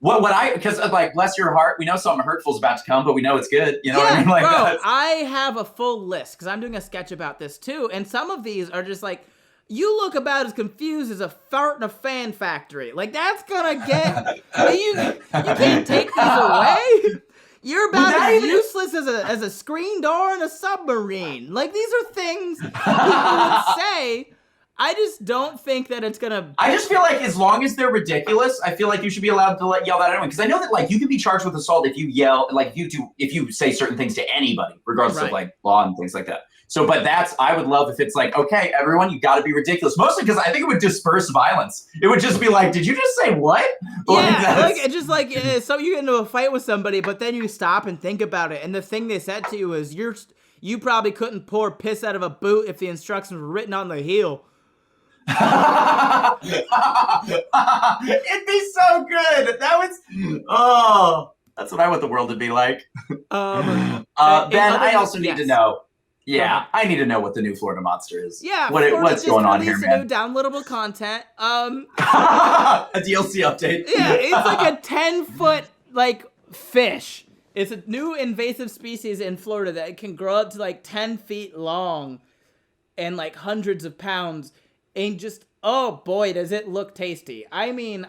because like, bless your heart, we know something hurtful is about to come, but we know it's good. You know what I mean? Like,
bro, I have a full list because I'm doing a sketch about this too. And some of these are just like, you look about as confused as a fart in a fan factory. Like, that's gonna get, you can't take these away. You're about as useless as a screen door in a submarine. Like, these are things people would say. I just don't think that it's gonna.
I just feel like as long as they're ridiculous, I feel like you should be allowed to yell that anyway. Because I know that like you can be charged with assault if you yell, like if you say certain things to anybody, regardless of like law and things like that. So, but I would love if it's like, okay, everyone, you got to be ridiculous. Mostly because I think it would disperse violence. It would just be like, did you just say what?
It's just like so you get into a fight with somebody, but then you stop and think about it, and the thing they said to you is you probably couldn't pour piss out of a boot if the instructions were written on the heel.
It'd be so good. That's what I want the world to be like. Ben, I also need to know. Yeah, I need to know what the new Florida monster is.
Yeah,
what's going on here, man?
New downloadable content.
A DLC update.
Yeah, it's like a 10-foot like fish. It's a new invasive species in Florida that can grow up to like 10 feet long and like hundreds of pounds. And just, oh boy, does it look tasty. I mean,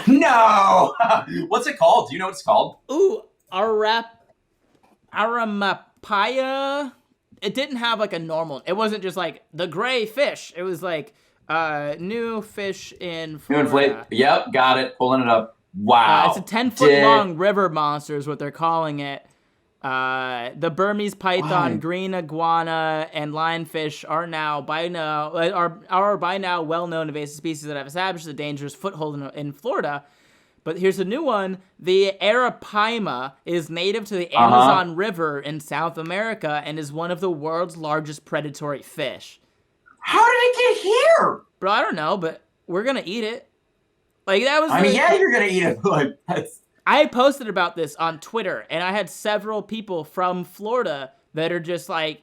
No! What's it called? Do you know what it's called?
Ooh, Aramapaya. It didn't have like a normal, it wasn't just like the gray fish. It was like new fish in Florida.
Yep, got it. Pulling it up. Wow.
It's a 10-foot long river monster is what they're calling it. The Burmese python, green iguana, and lionfish are by now well-known invasive species that have established a dangerous foothold in Florida. But here's a new one. The arapaima is native to the Amazon River in South America and is one of the world's largest predatory fish.
How did it get here?
Bro, I don't know, but we're gonna eat it. Like that was.
You're gonna eat it. Like that's.
I posted about this on Twitter, and I had several people from Florida that are just like,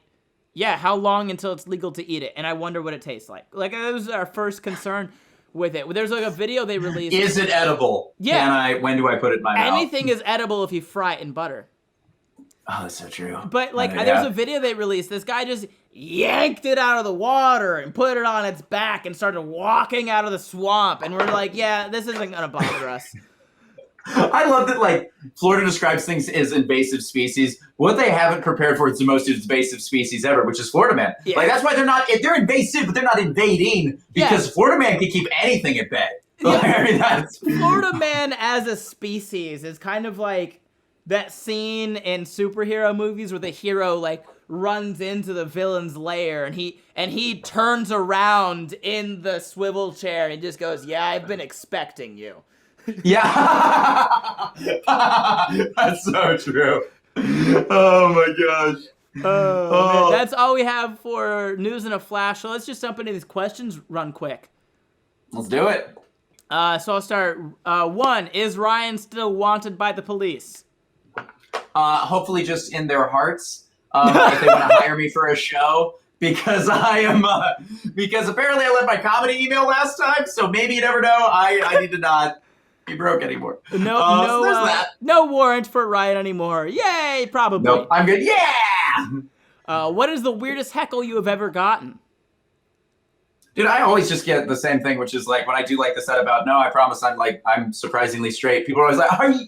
yeah, how long until it's legal to eat it? And I wonder what it tastes like. Like, that was our first concern with it. There's like a video they released.
Is it edible?
Yeah.
When do I put it in my mouth?
Anything is edible if you fry it in butter.
Oh, that's so true.
But like, there's a video they released. This guy just yanked it out of the water and put it on its back and started walking out of the swamp. And we're like, yeah, this isn't going to bother us.
I love that, like, Florida describes things as invasive species. What they haven't prepared for is the most invasive species ever, which is Florida man.
Yeah.
Like, that's why they're invasive, but they're not invading, because Florida man can keep anything at bay. Like, I mean, that's...
Florida man as a species is kind of like that scene in superhero movies where the hero, like, runs into the villain's lair and he turns around in the swivel chair and just goes, "Yeah, I've been expecting you."
Yeah. That's so true. Oh my gosh.
Man, that's all we have for news in a flash. So let's just jump into these questions run quick.
Let's do it.
So I'll start. 1, is Ryan still wanted by the police?
Hopefully just in their hearts. If they want to hire me for a show, because I am, because apparently I left my comedy email last time, so maybe you never know. I need to not be broke anymore.
No warrant for Ryan anymore. Yay, probably.
Nope, I'm good. Yeah.
What is the weirdest heckle you have ever gotten?
Dude, I always just get the same thing, which is like when I do like the set about, no, I promise I'm surprisingly straight. People are always like, are you?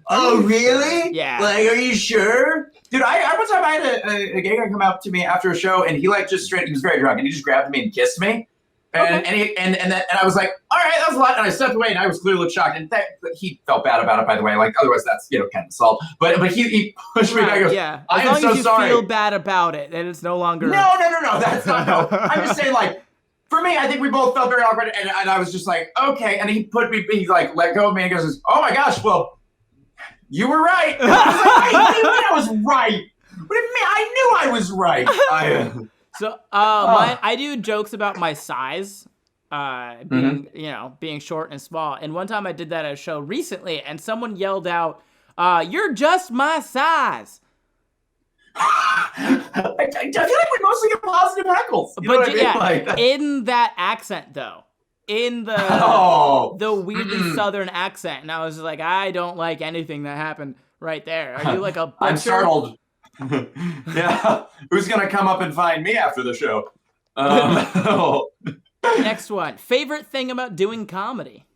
Oh, really?
Yeah.
Like, are you sure? Dude, one time I had a gay guy come up to me after a show, and he like just straight, he was very drunk, and he just grabbed me and kissed me. And I was like, all right, that was a lot. And I stepped away, and I was clearly looked shocked. And he felt bad about it, by the way. Like, otherwise, that's, kind of assault. But he pushed me back. And goes,
yeah.
I am so sorry.
As long as you feel bad about it, and it's no longer.
No. That's not. No. I'm just saying, like, for me, I think we both felt very awkward, and I was just like, okay. And he like let go of me and goes, oh my gosh, well, you were right. I was like, I was right. What do you mean? I knew I was right.
So, I do jokes about my size, being short and small. And one time I did that at a show recently, and someone yelled out, "You're just my size."
I feel like we mostly get positive heckles. You know what I mean?
Yeah,
Like,
in that accent though, in the weirdly southern accent, and I was like, I don't like anything that happened right there. Are you like a butcher?
I'm startled. Yeah, who's gonna come up and find me after the show?
Next one. Favorite thing about doing comedy?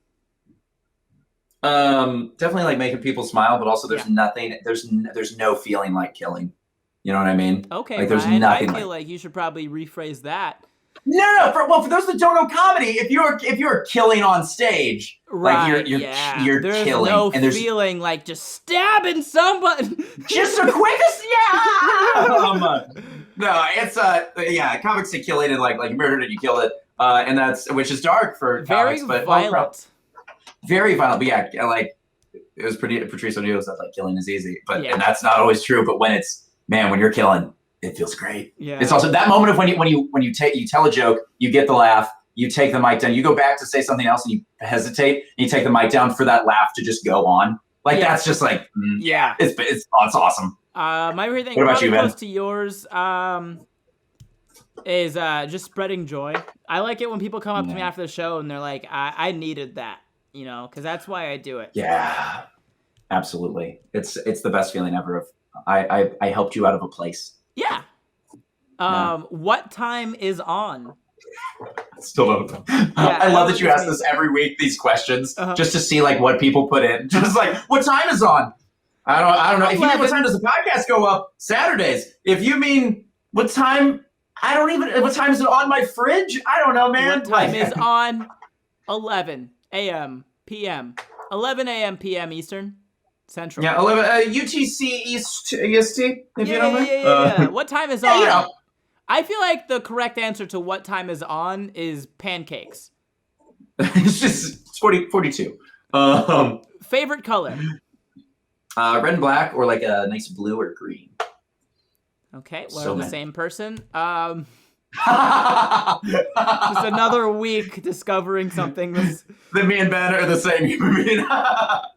Definitely like making people smile, but also there's nothing. There's no feeling like killing. You know what I mean?
Okay,
like, there's
Ryan,
nothing.
I feel like you should probably rephrase that.
No. For those that don't know comedy, if you're killing on stage,
right,
like you're
there's
killing,
no
and there's
feeling like just stabbing somebody.
Just the quickest, no, it's comics say killing and like you murdered it, you killed it, and that's which is dark for
very
comics, but
violent.
Very violent. But yeah, like it was Patrice O'Neill said like killing is easy, but and that's not always true. But when you're killing, it feels great.
Yeah.
It's also that moment of when you tell a joke, you get the laugh, you take the mic down, you go back to say something else, and you hesitate, and you take the mic down for that laugh to just go on. Like that's just like it's awesome.
My favorite thing,
what about
probably
you,
close to yours, is just spreading joy. I like it when people come up to me after the show and they're like, I needed that, because that's why I do it.
Yeah, absolutely. It's the best feeling ever. Of I helped you out of a place.
Yeah. What time is on?
Still don't. I love that you ask this every week, these questions, just to see like what people put in. Just like, what time is on? I don't know. If you mean what time does the podcast go up? Saturdays. If you mean what time, what time is it on my fridge? I don't know, man.
What time is on? 11 a.m. p.m. 11 a.m. p.m. Eastern. Central.
Yeah, 11 UTC East EST. If you know me.
Yeah. What time is on?
Yeah.
I feel like the correct answer to what time is on is pancakes.
It's 42.
Favorite color?
Red and black, or like a nice blue or green.
Okay, we're the same person. Just another week discovering something.
Then me and Ben are the same human being.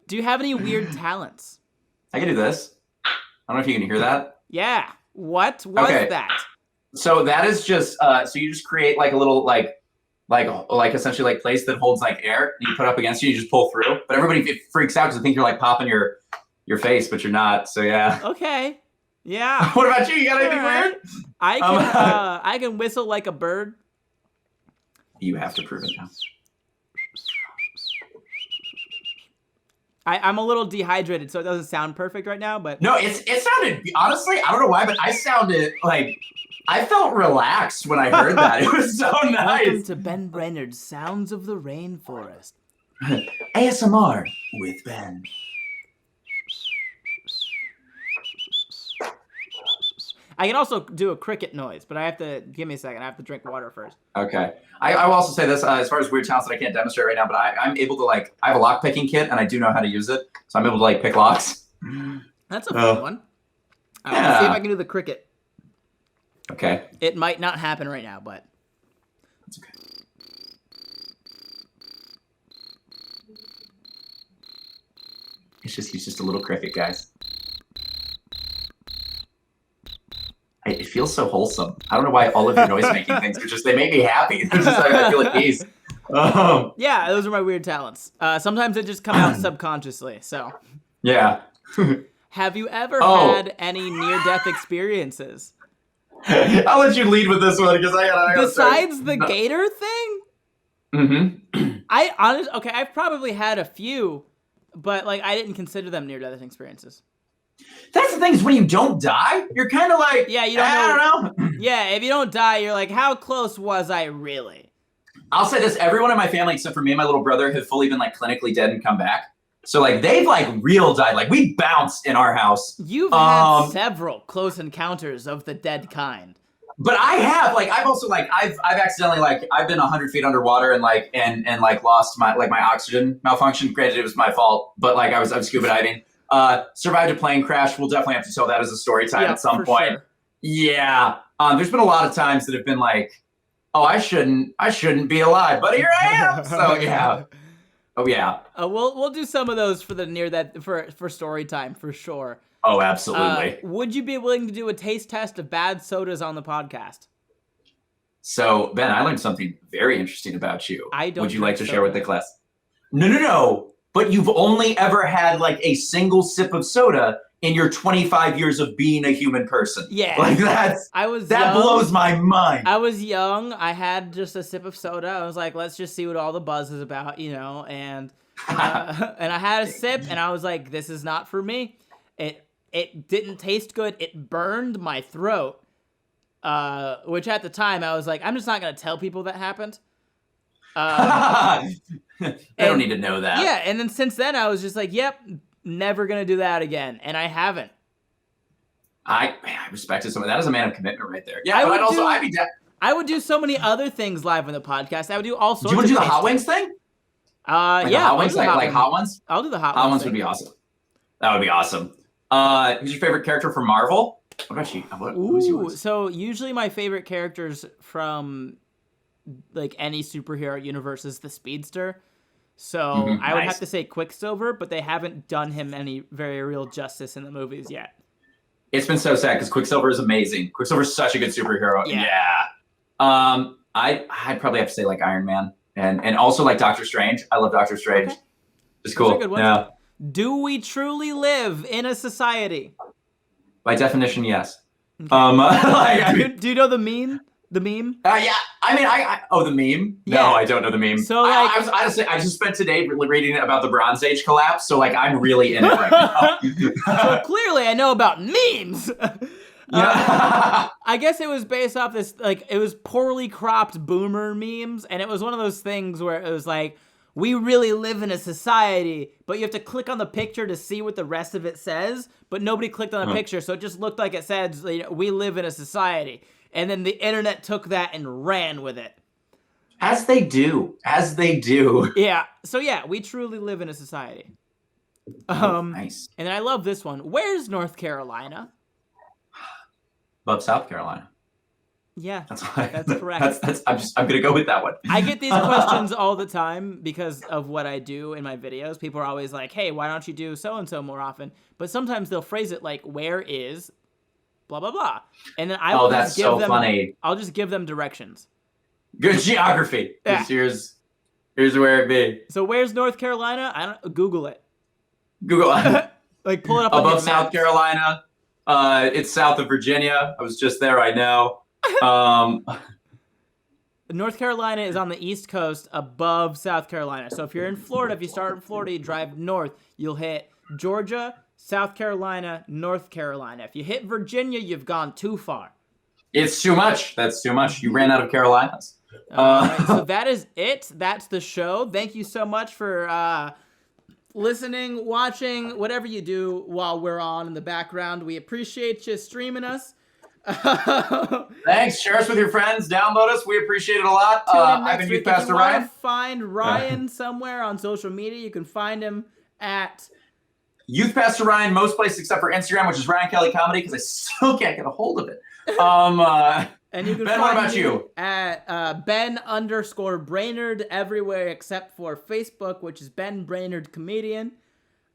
Do you have any weird talents?
I can do this. I don't know if you can hear that.
Yeah. What was that?
So that is just so you just create like a little like essentially like place that holds like air, and you put up against you just pull through. But everybody freaks out because they think you're like popping your face, but you're not. So yeah.
Okay. Yeah.
What about you? You got anything weird?
I can whistle like a bird.
You have to prove it now.
I'm a little dehydrated, so it doesn't sound perfect right now, but...
No, it sounded, honestly, I don't know why, but I sounded like, I felt relaxed when I heard that. It was so
Welcome
nice.
to Ben Brainard's Sounds of the Rainforest.
ASMR with Ben.
I can also do a cricket noise, but I have to, give me a second, I have to drink water first.
Okay. I will also say this, as far as weird talents that I can't demonstrate right now, but I'm able to, like, I have a lock picking kit and I do know how to use it. So I'm able to, like, pick locks.
That's a fun one. Let's see if I can do the cricket.
Okay.
It might not happen right now, but...
That's okay. He's just a little cricket, guys. It feels so wholesome. I don't know why all of your noise-making things are just, they make me happy. They're just like, I feel at peace.
Yeah, those are my weird talents. Sometimes it just come out subconsciously, so.
Yeah.
Have you ever had any near-death experiences?
I'll let you lead with this one because I gotta
Besides the Gator thing?
Mm-hmm.
I've probably had a few, but like I didn't consider them near-death experiences.
That's the thing is when you don't die, you're kind of like,
yeah, you don't know.
I don't know.
Yeah, if you don't die, you're like, how close was I really?
I'll say this, everyone in my family except for me and my little brother have fully been like clinically dead and come back. So like they've like real died. Like we bounced in our house.
You've had several close encounters of the dead kind.
But I have like I've also like I've accidentally like I've been 100 feet underwater and like and like lost my oxygen malfunction. Granted, it was my fault, but like I was scuba diving. Survived a plane crash. We'll definitely have to tell that as a story time at some point. Sure. Yeah. There's been a lot of times that have been like, oh, I shouldn't be alive, but here I am. So yeah. Oh yeah.
We'll do some of those for the for story time for sure.
Oh, absolutely.
Would you be willing to do a taste test of bad sodas on the podcast?
So Ben, I learned something very interesting about you. Would you like to share with the class? No. But you've only ever had like a single sip of soda in your 25 years of being a human person.
Yeah.
Like that blows my mind.
I was young. I had just a sip of soda. I was like, let's just see what all the buzz is about, you know, and and I had a sip and I was like, this is not for me. It didn't taste good. It burned my throat. Which at the time I was like, I'm just not going to tell people that happened.
They don't need to know that.
Yeah, and then since then I was just like, yep, never gonna do that again, and I haven't.
I respect it so much. That is a man of commitment right there. Yeah, I would do
so many other things live on the podcast. I would do all sorts.
Do you want to do the hot wings thing?
Like
hot wings, like hot ones.
I'll do the hot
ones. Hot
ones
would be awesome. That would be awesome. Who's your favorite character from Marvel? What about you? Who's yours?
So usually my favorite characters from like any superhero universe is the Speedster. So I would have to say Quicksilver, but they haven't done him any very real justice in the movies yet.
It's been so sad because Quicksilver is amazing. Quicksilver's such a good superhero. Yeah. I'd probably have to say like Iron Man and also like Doctor Strange. I love Doctor Strange. Okay. It's cool. Good ones. Yeah.
Do we truly live in a society?
By definition, yes.
Okay. Do you know the meme? The meme?
Yeah. I mean, the meme?
Yeah.
No, I don't know the meme.
So, like,
I just spent today reading about the Bronze Age collapse, so, like, I'm really in it right now.
So, clearly, I know about memes. I guess it was based off this, like, it was poorly cropped boomer memes, and it was one of those things where it was like, we really live in a society, but you have to click on the picture to see what the rest of it says, but nobody clicked on the picture, so it just looked like it said, you know, we live in a society. And then the internet took that and ran with it.
As they do.
Yeah. So yeah, we truly live in a society.
Nice.
And then I love this one. Where's North Carolina?
Above South Carolina.
Yeah, that's correct.
I'm gonna go with that one.
I get these questions all the time because of what I do in my videos. People are always like, hey, why don't you do so-and-so more often? But sometimes they'll phrase it like, where is blah, blah, blah. And then I'll just give them directions.
Good geography.
Yeah.
Here's where it be.
So where's North Carolina? Google it. Like pull it up
above South Carolina. It's south of Virginia. I was just there, I know.
North Carolina is on the East Coast above South Carolina. So if you're in Florida, if you start in Florida, you drive north, you'll hit Georgia, South Carolina, North Carolina. If you hit Virginia, you've gone too far.
It's too much. That's too much. You ran out of Carolinas.
Right, so that is it. That's the show. Thank you so much for listening, watching, whatever you do while we're on in the background. We appreciate you streaming us.
Thanks. Share us with your friends. Download us. We appreciate it a lot. I've been Youth Pastor Ryan.
If you want to find Ryan somewhere on social media, you can find him at
Youth Pastor Ryan, most places except for Instagram, which is Ryan Kelly Comedy, because I still can't get a hold of it.
And you can
Ben,
find
what about you?
At Ben_Brainard everywhere except for Facebook, which is Ben Brainard Comedian.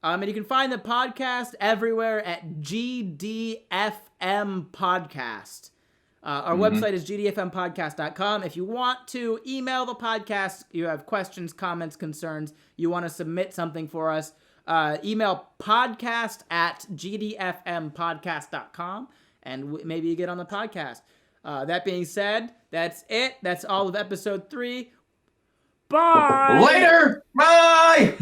And you can find the podcast everywhere at GDFM Podcast. Our website is gdfmpodcast.com. If you want to email the podcast, you have questions, comments, concerns, you want to submit something for us, email podcast@gdfmpodcast.com, and maybe you get on the podcast. That being said, that's it. That's all of episode 3. Bye!
Later! Bye!